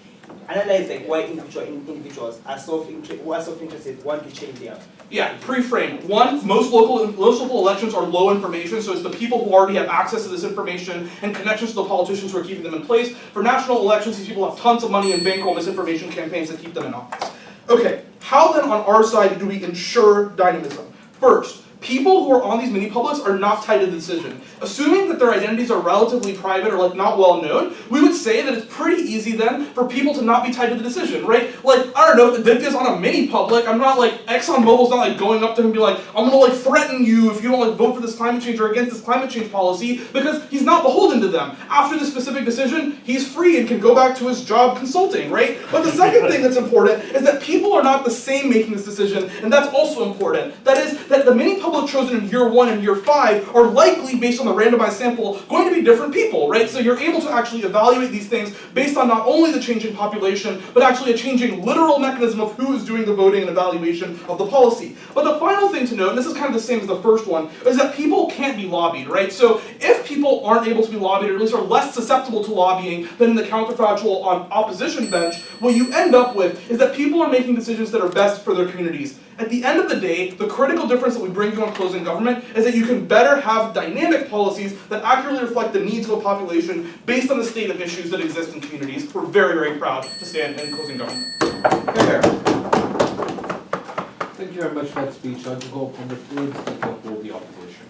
Analyze why individuals are self-interested, want to change their. Yeah, pre-frame. 1, most local elections are low information, so it's the people who already have access to this information and connections to the politicians who are keeping them in place. For national elections, these people have tons of money and bankroll misinformation campaigns that keep them in office. Okay, how then on our side do we ensure dynamism? First, people who are on these mini-publics are not tied to the decision. Assuming that their identities are relatively private or like not well known, we would say that it's pretty easy then for people to not be tied to the decision, right? Like, I don't know, if Aditya's on a mini-public, I'm not like, ExxonMobil's not like going up to him and be like, I'm gonna like threaten you if you don't like vote for this climate change or against this climate change policy, because he's not beholden to them. After this specific decision, he's free and can go back to his job consulting, right? But the second thing that's important is that people are not the same making this decision, and that's also important. That is, that the mini-public chosen in year 1 and year 5 are likely, based on the randomized sample, going to be different people, right? So you're able to actually evaluate these things based on not only the changing population, but actually a changing literal mechanism of who is doing the voting and evaluation of the policy. But the final thing to note, and this is kind of the same as the first one, is that people can't be lobbied, right? So if people aren't able to be lobbied, or at least are less susceptible to lobbying than in the counterfactual on opposition bench, what you end up with is that people are making decisions that are best for their communities. At the end of the day, the critical difference that we bring to on closing government is that you can better have dynamic policies that accurately reflect the needs of a population based on the state of issues that exist in communities. We're very, very proud to stand in closing government. There. Thank you very much for that speech. I'll go upon the third speaker for the opposition.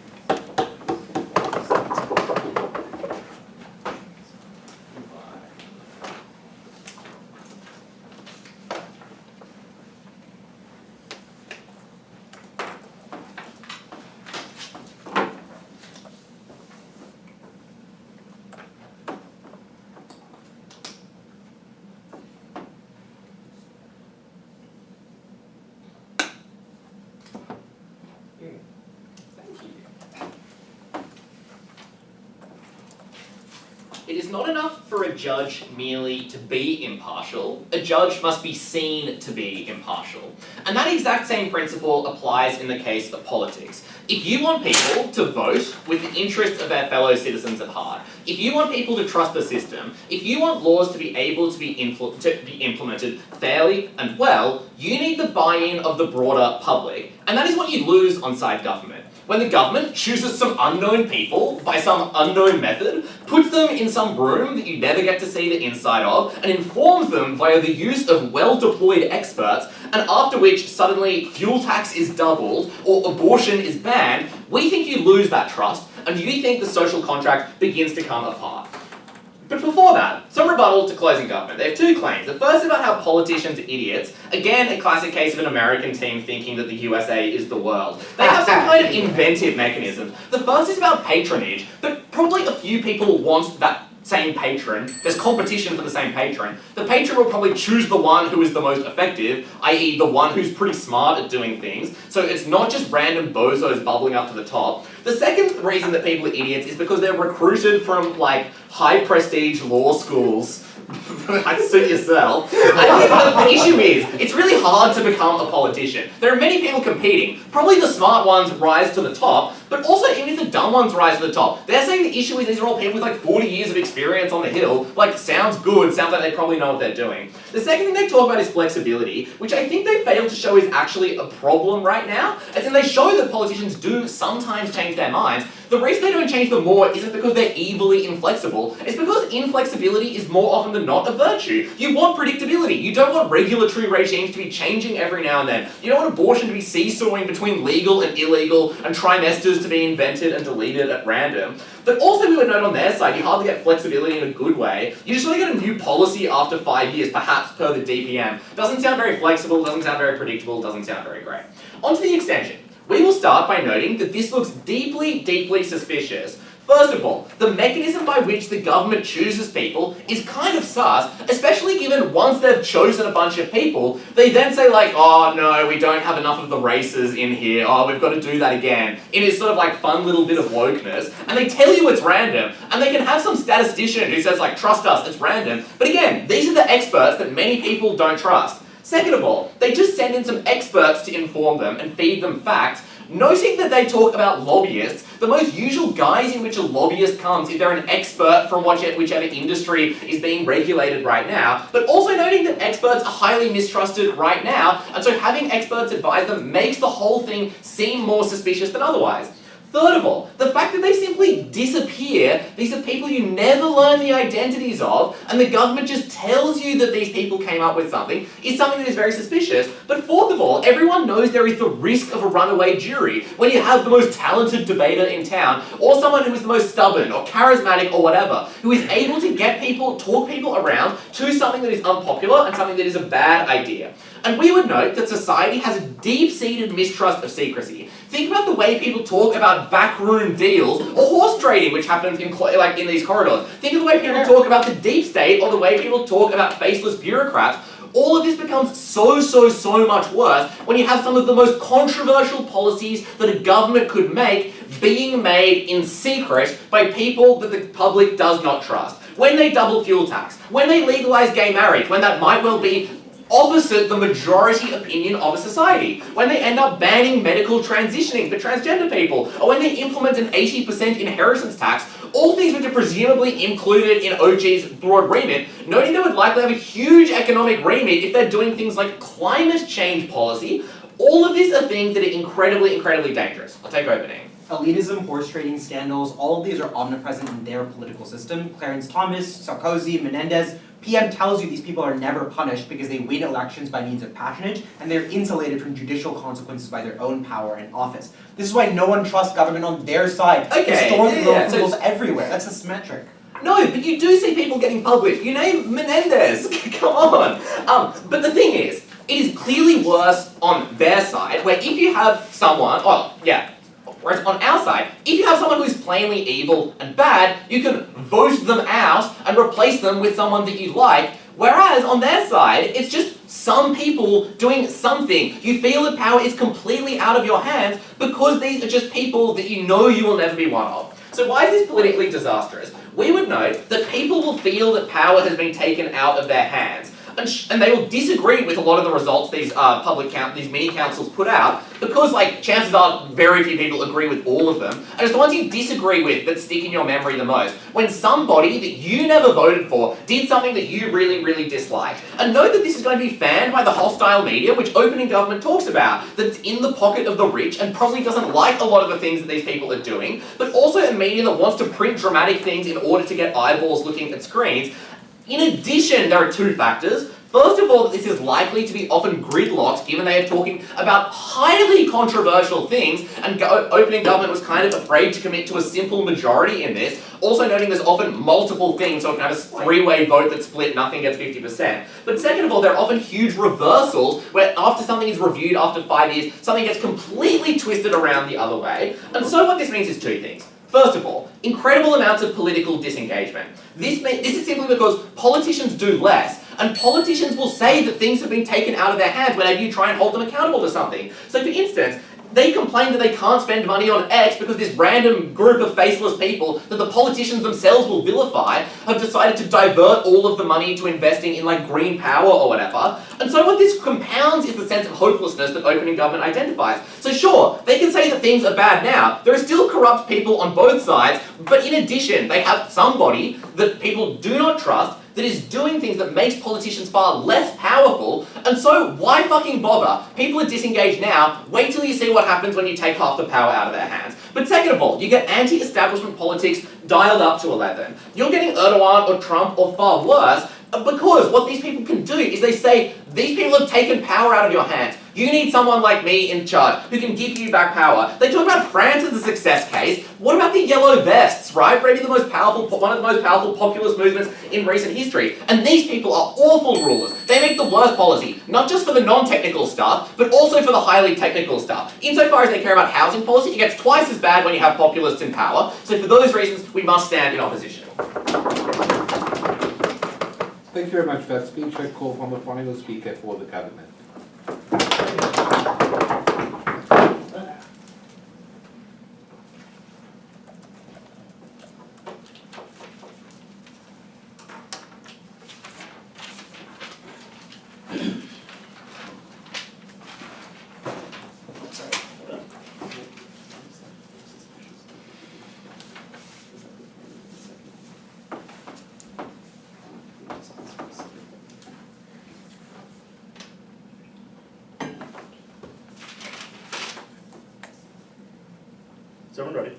It is not enough for a judge merely to be impartial. A judge must be seen to be impartial. And that exact same principle applies in the case of politics. If you want people to vote with the interests of their fellow citizens at heart, if you want people to trust the system, if you want laws to be able to be implemented fairly and well, you need the buy-in of the broader public. And that is what you lose on side government. When the government chooses some unknown people by some unknown method, puts them in some room that you never get to see the inside of, and informs them via the use of well-deployed experts, and after which suddenly fuel tax is doubled or abortion is banned, we think you lose that trust, and you think the social contract begins to come apart. But before that, some rebuttal to closing government. They have two claims. The first is about how politicians are idiots. Again, a classic case of an American team thinking that the USA is the world. They have some kind of inventive mechanism. The first is about patronage, but probably a few people want that same patron. There's competition for the same patron. The patron will probably choose the one who is the most effective, i.e. the one who's pretty smart at doing things, so it's not just random bozos bubbling up to the top. The second reason that people are idiots is because they're recruited from, like, high-prestige law schools. Suit yourself. I think the issue is, it's really hard to become a politician. There are many people competing. Probably the smart ones rise to the top, but also even if the dumb ones rise to the top, they're saying the issue is these are all people with like 40 years of experience on the Hill. Like, sounds good, sounds like they probably know what they're doing. The second thing they talk about is flexibility, which I think they failed to show is actually a problem right now. As in, they show that politicians do sometimes change their minds. The reason they don't change them more isn't because they're evilly inflexible, it's because inflexibility is more often than not a virtue. You want predictability. You don't want regulatory regimes to be changing every now and then. You don't want abortion to be seesawing between legal and illegal and trimesters to be invented and deleted at random. But also we would note on their side, you hardly get flexibility in a good way. You just want to get a new policy after 5 years, perhaps per the DPM. Doesn't sound very flexible, doesn't sound very predictable, doesn't sound very great. On to the extension. We will start by noting that this looks deeply, deeply suspicious. First of all, the mechanism by which the government chooses people is kind of sus, especially given once they've chosen a bunch of people, they then say like, oh no, we don't have enough of the races in here, oh we've got to do that again, in this sort of like fun little bit of wokeness, and they tell you it's random, and they can have some statistician who says like, trust us, it's random, but again, these are the experts that many people don't trust. Second of all, they just send in some experts to inform them and feed them facts, noting that they talk about lobbyists. The most usual guise in which a lobbyist comes if they're an expert from whichever industry is being regulated right now, but also noting that experts are highly mistrusted right now, and so having experts advise them makes the whole thing seem more suspicious than otherwise. Third of all, the fact that they simply disappear, these are people you never learn the identities of, and the government just tells you that these people came up with something, is something that is very suspicious. But fourth of all, everyone knows there is the risk of a runaway jury when you have the most talented debater in town, or someone who is the most stubborn or charismatic or whatever, who is able to get people, talk people around to something that is unpopular and something that is a bad idea. And we would note that society has a deep-seated mistrust of secrecy. Think about the way people talk about backroom deals or horse trading, which happens in these corridors. Think of the way people talk about the deep state or the way people talk about faceless bureaucrats. All of this becomes so much worse when you have some of the most controversial policies that a government could make being made in secret by people that the public does not trust. When they double fuel tax, when they legalize gay marriage, when that might well be opposite the majority opinion of a society, when they end up banning medical transitioning for transgender people, or when they implement an 80% inheritance tax, all things which are presumably included in OG's broad remit, noting they would likely have a huge economic remit if they're doing things like climate change policy. All of these are things that are incredibly dangerous. I'll take opening. Elitism, horse trading scandals, all of these are omnipresent in their political system. Clarence Thomas, Sarkozy, Menendez, PM tells you these people are never punished because they win elections by means of patronage, and they're insulated from judicial consequences by their own power and office. This is why no one trusts government on their side. They store the rules everywhere. That's a symmetric. No, but you do see people getting published. You name Menendez. Come on. But the thing is, it is clearly worse on their side, where if you have someone, whereas on our side, if you have someone who's plainly evil and bad, you can vote them out and replace them with someone that you like. Whereas on their side, it's just some people doing something. You feel that power is completely out of your hands because these are just people that you know you will never be one of. So why is this politically disastrous? We would note that people will feel that power has been taken out of their hands. And they will disagree with a lot of the results these these mini councils put out, because chances are very few people agree with all of them, and it's the ones you disagree with that stick in your memory the most. When somebody that you never voted for did something that you really dislike. And note that this is going to be fanned by the hostile media, which opening government talks about, that's in the pocket of the rich and probably doesn't like a lot of the things that these people are doing, but also a media that wants to print dramatic things in order to get eyeballs looking at screens. In addition, there are two factors. First of all, this is likely to be often gridlocked, given they are talking about highly controversial things, and opening government was kind of afraid to commit to a simple majority in this. Also noting there's often multiple things, so it can have a three-way vote that's split, nothing gets 50%. But second of all, there are often huge reversals, where after something is reviewed after 5 years, something gets completely twisted around the other way. And so what this means is two things. First of all, incredible amounts of political disengagement. This is simply because politicians do less, and politicians will say that things have been taken out of their hands whenever you try and hold them accountable to something. So for instance, they complain that they can't spend money on X because this random group of faceless people that the politicians themselves will vilify have decided to divert all of the money to investing in green power or whatever. And so what this compounds is the sense of hopelessness that opening government identifies. So sure, they can say that things are bad now. There are still corrupt people on both sides, but in addition, they have somebody that people do not trust that is doing things that makes politicians far less powerful, and so why fucking bother? People are disengaged now, wait till you see what happens when you take half the power out of their hands. But second of all, you get anti-establishment politics dialed up to 11. You're getting Erdogan or Trump or far worse, because what these people can do is they say, these people have taken power out of your hands. You need someone like me in charge who can give you back power. They talk about France as a success case. What about the yellow vests, right? Maybe one of the most powerful populist movements in recent history. And these people are awful rulers. They make the worst policy, not just for the non-technical stuff, but also for the highly technical stuff. Insofar as they care about housing policy, it gets twice as bad when you have populists in power. So for those reasons, we must stand in opposition. Thank you very much for that speech. I call upon the final speaker for the government. Is everyone ready?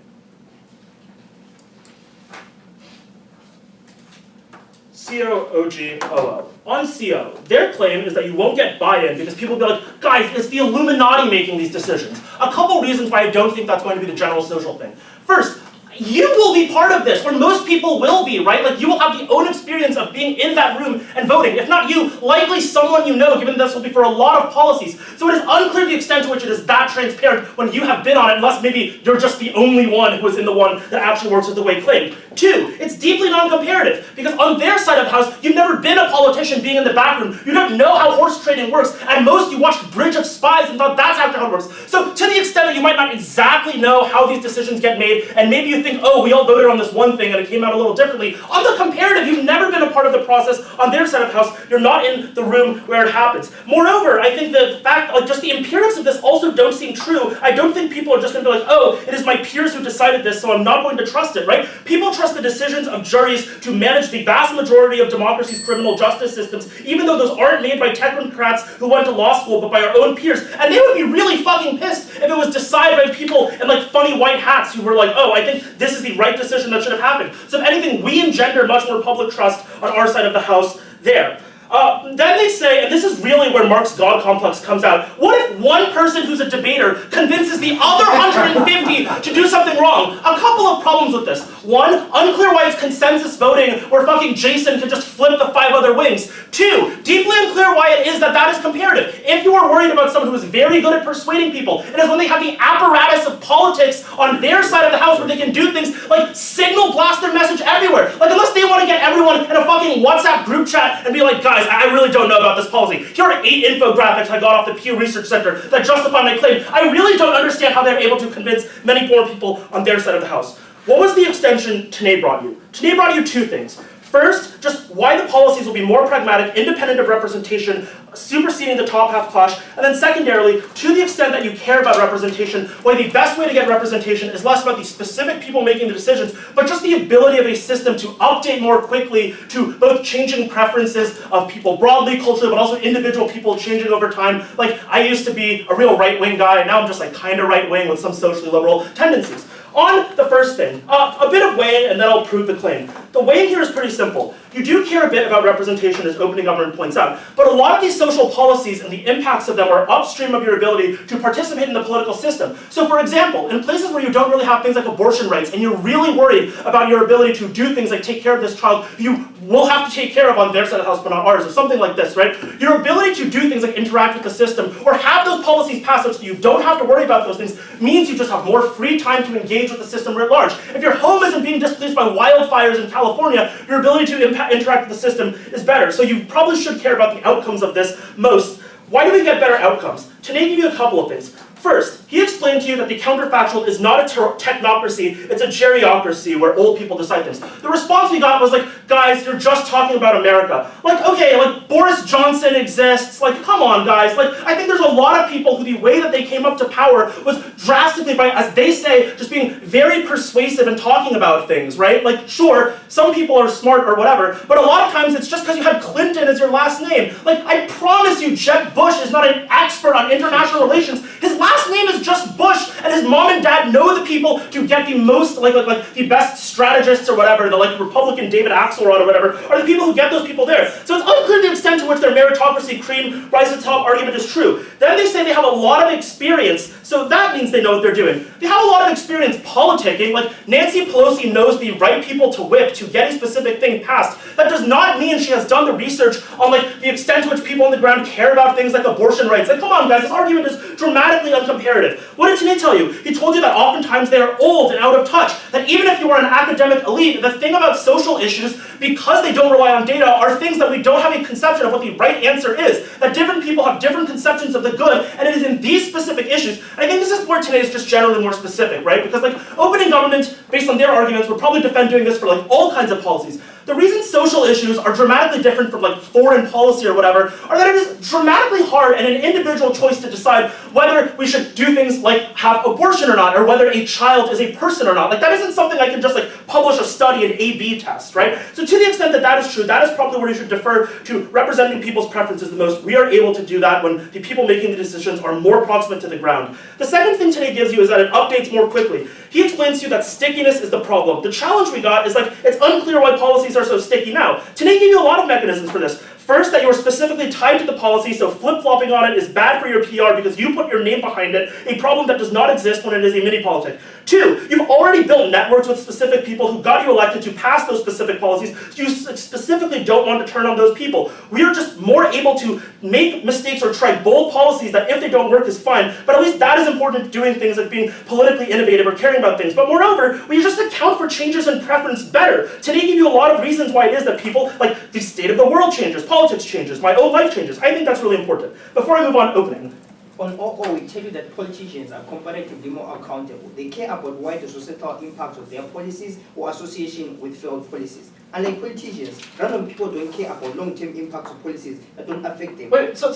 COOGOO. On CO, their claim is that you won't get buy-in because people will be like, guys, it's the Illuminati making these decisions. A couple reasons why I don't think that's going to be the general social thing. First, you will be part of this, or most people will be, right? Like, you will have the own experience of being in that room and voting. If not you, likely someone you know, given this will be for a lot of policies. So it is unclear the extent to which it is that transparent when you have been on it, unless maybe you're just the only one who is in the one that actually works as the way claimed. Two, it's deeply non-comparative, because on their side of the house, you've never been a politician being in the back room. You don't know how horse trading works. At most, you watched Bridge of Spies and thought that's actually how it works. So to the extent that you might not exactly know how these decisions get made, and maybe you think, oh, we all voted on this one thing and it came out a little differently. On the comparative, you've never been a part of the process on their side of the house. You're not in the room where it happens. Moreover, I think the fact, like just the empirics of this also don't seem true. I don't think people are just going to be like, oh, it is my peers who decided this, so I'm not going to trust it, right? People trust the decisions of juries to manage the vast majority of democracy's criminal justice systems, even though those aren't made by technocrats who went to law school, but by our own peers. And they would be really fucking pissed if it was decided by people in like funny white hats who were like, oh, I think this is the right decision that should have happened. So if anything, we engender much more public trust on our side of the house there. Then they say, and this is really where Marx's God complex comes out, what if one person who's a debater convinces the other 150 to do something wrong? A couple of problems with this. One, unclear why it's consensus voting where fucking Jason can just flip the 5 other wings. Two, deeply unclear why it is that that is comparative. If you are worried about someone who is very good at persuading people, it is when they have the apparatus of politics on their side of the house where they can do things like signal blast their message everywhere. Like unless they want to get everyone in a fucking WhatsApp group chat and be like, guys, I really don't know about this policy. Here are 8 infographics I got off the Pew Research Center that justify my claim. I really don't understand how they're able to convince many more people on their side of the house. What was the extension Tanay brought you? Tanay brought you 2 things. First, just why the policies will be more pragmatic, independent of representation, superseding the top half clash, and then secondarily, to the extent that you care about representation, why the best way to get representation is less about the specific people making the decisions, but just the ability of a system to update more quickly to both changing preferences of people broadly, culturally, but also individual people changing over time. Like, I used to be a real right-wing guy, and now I'm just like kind of right-wing with some socially liberal tendencies. On the first thing, a bit of weighing, and then I'll prove the claim. The weighing here is pretty simple. You do care a bit about representation, as opening government points out, but a lot of these social policies and the impacts of them are upstream of your ability to participate in the political system. So for example, in places where you don't really have things like abortion rights, and you're really worried about your ability to do things like take care of this child you will have to take care of on their side of the house but not ours, or something like this, right? Your ability to do things like interact with the system, or have those policies passed such that you don't have to worry about those things, means you just have more free time to engage with the system writ large. If your home isn't being displaced by wildfires in California, your ability to interact with the system is better. So you probably should care about the outcomes of this most. Why do we get better outcomes? Tanay gave you a couple of things. First, he explained to you that the counterfactual is not a technocracy, it's a geriocracy where old people decide things. The response we got was like, guys, you're just talking about America. Like, okay, like Boris Johnson exists, like, come on, guys. Like, I think there's a lot of people who the way that they came up to power was drastically by, as they say, just being very persuasive and talking about things, right? Like, sure, some people are smart or whatever, but a lot of times it's just because you had Clinton as your last name. Like, I promise you, Jeb Bush is not an expert on international relations. His last name is just Bush, and his mom and dad know the people to get the most, like the best strategists or whatever, the like Republican David Axelrod or whatever, are the people who get those people there. So it's unclear the extent to which their meritocracy cream rise to the top argument is true. Then they say they have a lot of experience, so that means they know what they're doing. They have a lot of experience politicking, like Nancy Pelosi knows the right people to whip to get a specific thing passed. That does not mean she has done the research on like the extent to which people on the ground care about things like abortion rights. Like, come on guys, this argument is dramatically uncomparative. What did Tanay tell you? He told you that oftentimes they are old and out of touch, that even if you are an academic elite, the thing about social issues, because they don't rely on data, are things that we don't have a conception of what the right answer is, that different people have different conceptions of the good, and it is in these specific issues. And I think this is where Tanay is just generally more specific, right? Because like opening government, based on their arguments, would probably defend doing this for like all kinds of policies. The reason social issues are dramatically different from like foreign policy or whatever are that it is dramatically hard and an individual choice to decide whether we should do things like have abortion or not, or whether a child is a person or not. Like that isn't something I can just like publish a study, an A/B test, right? So to the extent that that is true, that is probably where you should defer to representing people's preferences the most. We are able to do that when the people making the decisions are more proximate to the ground. The second thing Tanay gives you is that it updates more quickly. He explains to you that stickiness is the problem. The challenge we got is like, it's unclear why policies are so sticky now. Tanay gave you a lot of mechanisms for this. First, that you are specifically tied to the policy, so flip-flopping on it is bad for your PR because you put your name behind it, a problem that does not exist when it is a mini-politic. Two, you've already built networks with specific people who got you elected to pass those specific policies, so you specifically don't want to turn on those people. We are just more able to make mistakes or try bold policies that if they don't work is fine, but at least that is important to doing things like being politically innovative or caring about things. But moreover, we just account for changes in preference better. Today gave you a lot of reasons why it is that people, like the state of the world changes, politics changes, my own life changes. I think that's really important. Before I move on, opening. On OO, we tell you that politicians are comparatively more accountable. They care about wider societal impact of their policies or association with failed policies. Unlike politicians, random people don't care about long-term impacts of policies that don't affect them. Wait, so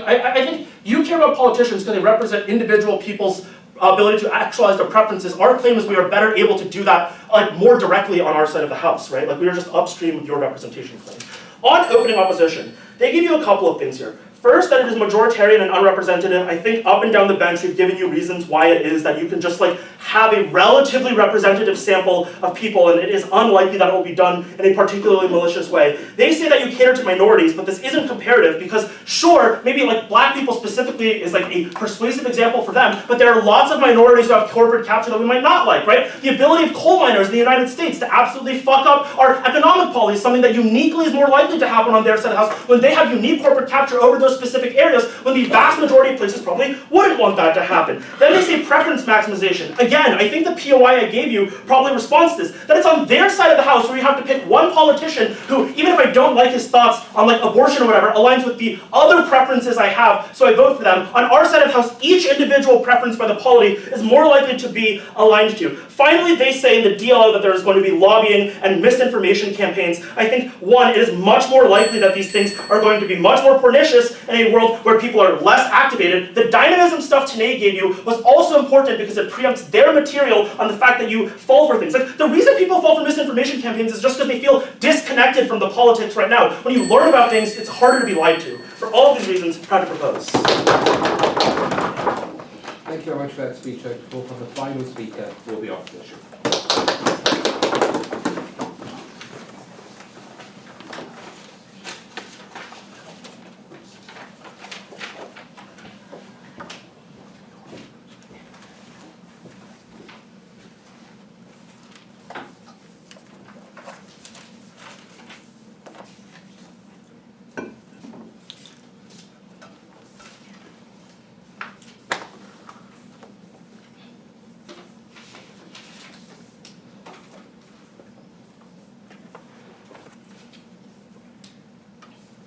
I think you care about politicians because they represent individual people's ability to actualize their preferences. Our claim is we are better able to do that like more directly on our side of the house, right? Like we are just upstream with your representation claim. On opening opposition, they give you a couple of things here. First, that it is majoritarian and unrepresentative. I think up and down the bench we've given you reasons why it is that you can just like have a relatively representative sample of people, and it is unlikely that it will be done in a particularly malicious way. They say that you cater to minorities, but this isn't comparative because sure, maybe like black people specifically is like a persuasive example for them, but there are lots of minorities who have corporate capture that we might not like, right? The ability of coal miners in the United States to absolutely fuck up our economic policy is something that uniquely is more likely to happen on their side of the house when they have unique corporate capture over those specific areas when the vast majority of places probably wouldn't want that to happen. Then they say preference maximization. Again, I think the POI I gave you probably responds to this, that it's on their side of the house where you have to pick one politician who, even if I don't like his thoughts on like abortion or whatever, aligns with the other preferences I have, so I vote for them. On our side of the house, each individual preference by the polity is more likely to be aligned to. Finally, they say in the DLO that there is going to be lobbying and misinformation campaigns. I think, one, it is much more likely that these things are going to be much more pernicious in a world where people are less activated. The dynamism stuff Tanay gave you was also important because it preempts their material on the fact that you fall for things. Like, the reason people fall for misinformation campaigns is just because they feel disconnected from the politics right now. When you learn about things, it's harder to be lied to. For all of these reasons, proud to propose. Thank you very much for that speech. I call from the final speaker will be opposition.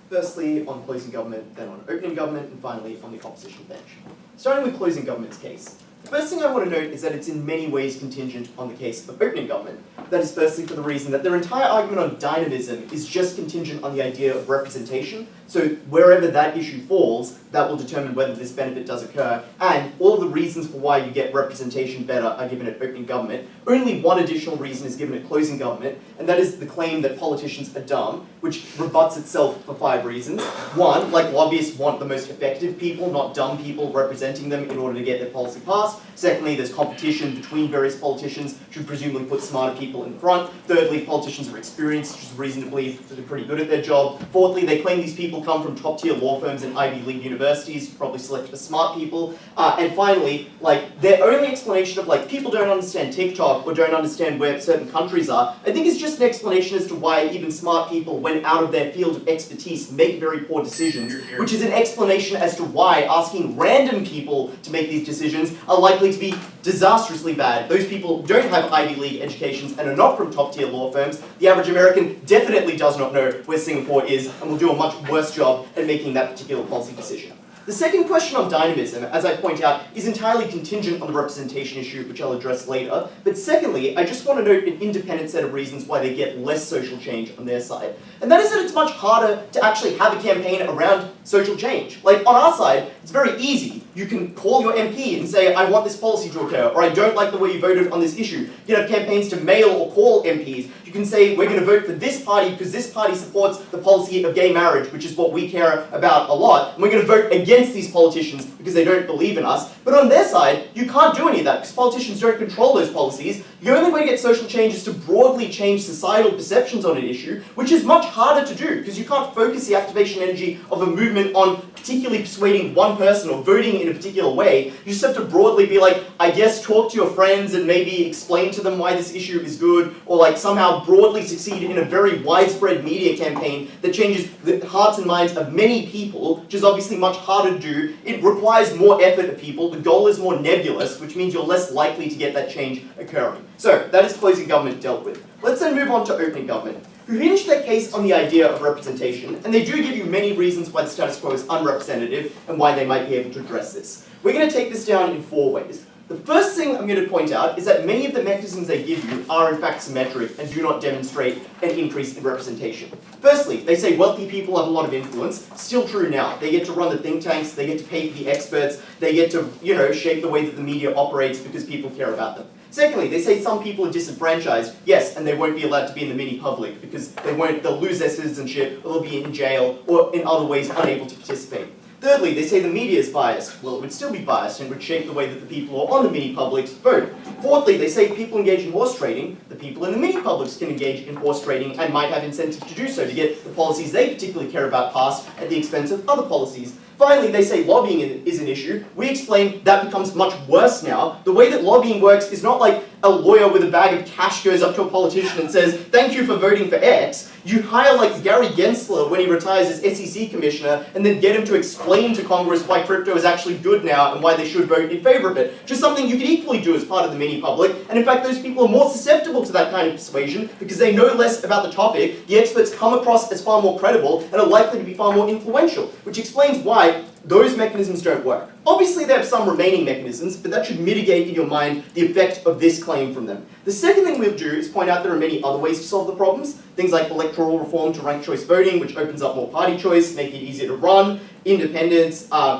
Firstly, on closing government, then on opening government, and finally on the opposition bench. Starting with closing government's case. The first thing I want to note is that it's in many ways contingent on the case of opening government. That is firstly for the reason that their entire argument on dynamism is just contingent on the idea of representation. So wherever that issue falls, that will determine whether this benefit does occur, and all the reasons for why you get representation better are given at opening government. Only one additional reason is given at closing government, and that is the claim that politicians are dumb, which rebuts itself for 5 reasons. One, like lobbyists want the most effective people, not dumb people representing them in order to get their policy passed. Secondly, there's competition between various politicians, should presumably put smarter people in front. Thirdly, politicians are experienced, which is reason to believe that they're pretty good at their job. Fourthly, they claim these people come from top-tier law firms and Ivy League universities, probably select for smart people. And finally, like, their only explanation of like, people don't understand TikTok or don't understand where certain countries are, I think is just an explanation as to why even smart people, when out of their field of expertise, make very poor decisions, which is an explanation as to why asking random people to make these decisions are likely to be disastrously bad. Those people don't have Ivy League educations and are not from top-tier law firms. The average American definitely does not know where Singapore is and will do a much worse job at making that particular policy decision. The second question on dynamism, as I point out, is entirely contingent on the representation issue, which I'll address later. But secondly, I just want to note an independent set of reasons why they get less social change on their side. And that is that it's much harder to actually have a campaign around social change. Like, on our side, it's very easy. You can call your MP and say, I want this policy to occur, or I don't like the way you voted on this issue. You can have campaigns to mail or call MPs. You can say, we're going to vote for this party because this party supports the policy of gay marriage, which is what we care about a lot. And we're going to vote against these politicians because they don't believe in us. But on their side, you can't do any of that because politicians don't control those policies. The only way to get social change is to broadly change societal perceptions on an issue, which is much harder to do because you can't focus the activation energy of a movement on particularly persuading one person or voting in a particular way. You just have to broadly be like, I guess talk to your friends and maybe explain to them why this issue is good, or like somehow broadly succeed in a very widespread media campaign that changes the hearts and minds of many people, which is obviously much harder to do. It requires more effort of people. The goal is more nebulous, which means you're less likely to get that change occurring. So that is closing government dealt with. Let's then move on to opening government, who hinged their case on the idea of representation, and they do give you many reasons why the status quo is unrepresentative and why they might be able to address this. We're going to take this down in 4 ways. The first thing I'm going to point out is that many of the mechanisms they give you are in fact symmetric and do not demonstrate an increase in representation. Firstly, they say wealthy people have a lot of influence. Still true now. They get to run the think tanks, they get to pay for the experts, they get to, shape the way that the media operates because people care about them. Secondly, they say some people are disenfranchised, yes, and they won't be allowed to be in the mini public because they'll lose their citizenship, or they'll be in jail, or in other ways unable to participate. Thirdly, they say the media is biased. Well, it would still be biased and would shape the way that the people who are on the mini publics vote. Fourthly, they say people engage in horse trading. The people in the mini publics can engage in horse trading and might have incentive to do so to get the policies they particularly care about passed at the expense of other policies. Finally, they say lobbying is an issue. We explain that becomes much worse now. The way that lobbying works is not like a lawyer with a bag of cash goes up to a politician and says, thank you for voting for X. You hire like Gary Gensler when he retires as SEC commissioner and then get him to explain to Congress why crypto is actually good now and why they should vote in favor of it. Just something you could equally do as part of the mini public. And in fact, those people are more susceptible to that kind of persuasion because they know less about the topic. The experts come across as far more credible and are likely to be far more influential, which explains why those mechanisms don't work. Obviously, they have some remaining mechanisms, but that should mitigate in your mind the effect of this claim from them. The second thing we'll do is point out there are many other ways to solve the problems. Things like electoral reform to ranked choice voting, which opens up more party choice, making it easier to run, independent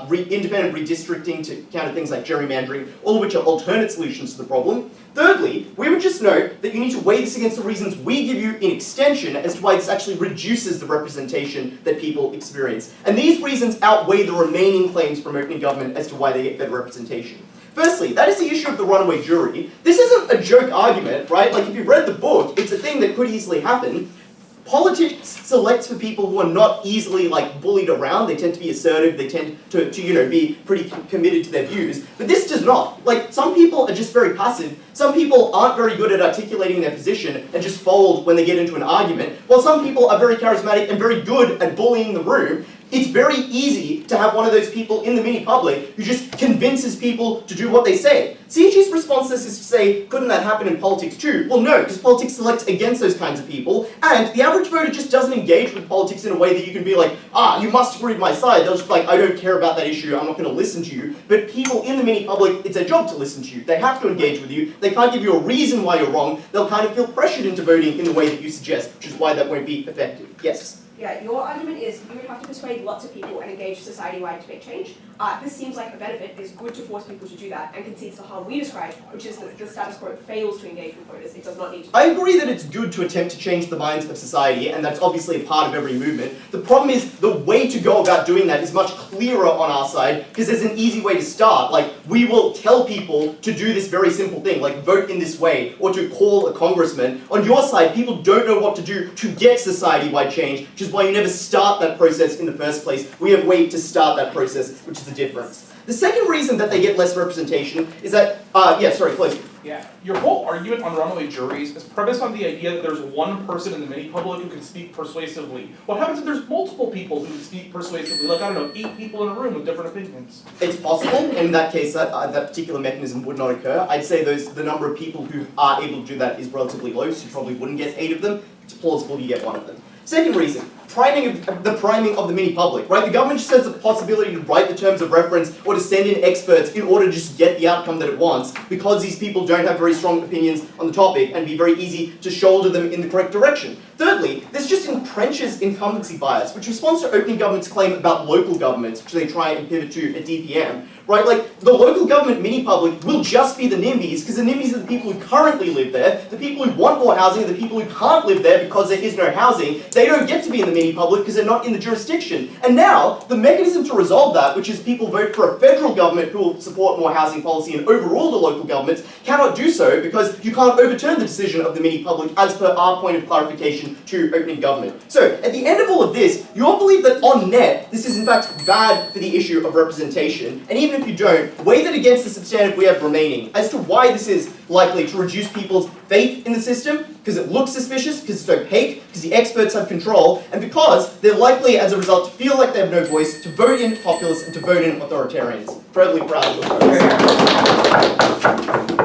redistricting to counter things like gerrymandering, all of which are alternate solutions to the problem. Thirdly, we would just note that you need to weigh this against the reasons we give you in extension as to why this actually reduces the representation that people experience. And these reasons outweigh the remaining claims from opening government as to why they get better representation. Firstly, that is the issue of the runaway jury. This isn't a joke argument, right? Like if you've read the book, it's a thing that could easily happen. Politics selects for people who are not easily bullied around. They tend to be assertive. They tend to be pretty committed to their views. But this does not. Some people are just very passive. Some people aren't very good at articulating their position and just fold when they get into an argument. While some people are very charismatic and very good at bullying the room. It's very easy to have one of those people in the mini public who just convinces people to do what they say. CG's response to this is to say, couldn't that happen in politics too? Well, no, because politics selects against those kinds of people, and the average voter just doesn't engage with politics in a way that you can be like, you must agree with my side. They'll just be like, I don't care about that issue, I'm not going to listen to you. But people in the mini public, it's their job to listen to you. They have to engage with you. They can't give you a reason why you're wrong. They'll kind of feel pressured into voting in the way that you suggest, which is why that won't be effective. Yes? Yeah, your argument is you would have to persuade lots of people and engage society-wide to make change. This seems like a benefit. It's good to force people to do that and concedes the harm we described, which is that the status quo fails to engage with voters. It does not need to. I agree that it's good to attempt to change the minds of society, and that's obviously a part of every movement. The problem is the way to go about doing that is much clearer on our side because there's an easy way to start. We will tell people to do this very simple thing, like vote in this way, or to call a congressman. On your side, people don't know what to do to get society-wide change, which is why you never start that process in the first place. We have ways to start that process, which is the difference. The second reason that they get less representation is that, close. Yeah, your whole argument on runaway juries is premised on the idea that there's one person in the mini public who can speak persuasively. What happens if there's multiple people who can speak persuasively? 8 people in a room with different opinions. It's possible. In that case, that particular mechanism would not occur. I'd say the number of people who are able to do that is relatively low, so you probably wouldn't get 8 of them. It's plausible you get 1 of them. Second reason, the priming of the mini public, right? The government just has the possibility to write the terms of reference or to send in experts in order to just get the outcome that it wants, because these people don't have very strong opinions on the topic and be very easy to shoulder them in the correct direction. Thirdly, this just entrenches incumbency bias, which responds to opening government's claim about local governments, which they try and pivot to at DPM, right? Like, the local government mini-public will just be the NIMBYs, because the NIMBYs are the people who currently live there. The people who want more housing are the people who can't live there because there is no housing. They don't get to be in the mini-public because they're not in the jurisdiction. And now, the mechanism to resolve that, which is people vote for a federal government who will support more housing policy and overrule the local governments, cannot do so because you can't overturn the decision of the mini-public as per our point of clarification to opening government. So, at the end of all of this, you all believe that on net, this is in fact bad for the issue of representation, and even if you don't, weigh that against the substantive we have remaining as to why this is likely to reduce people's faith in the system, because it looks suspicious, because it's opaque, because the experts have control, and because they're likely, as a result, to feel like they have no voice, to vote in populists and to vote in authoritarians. Incredibly proud of those.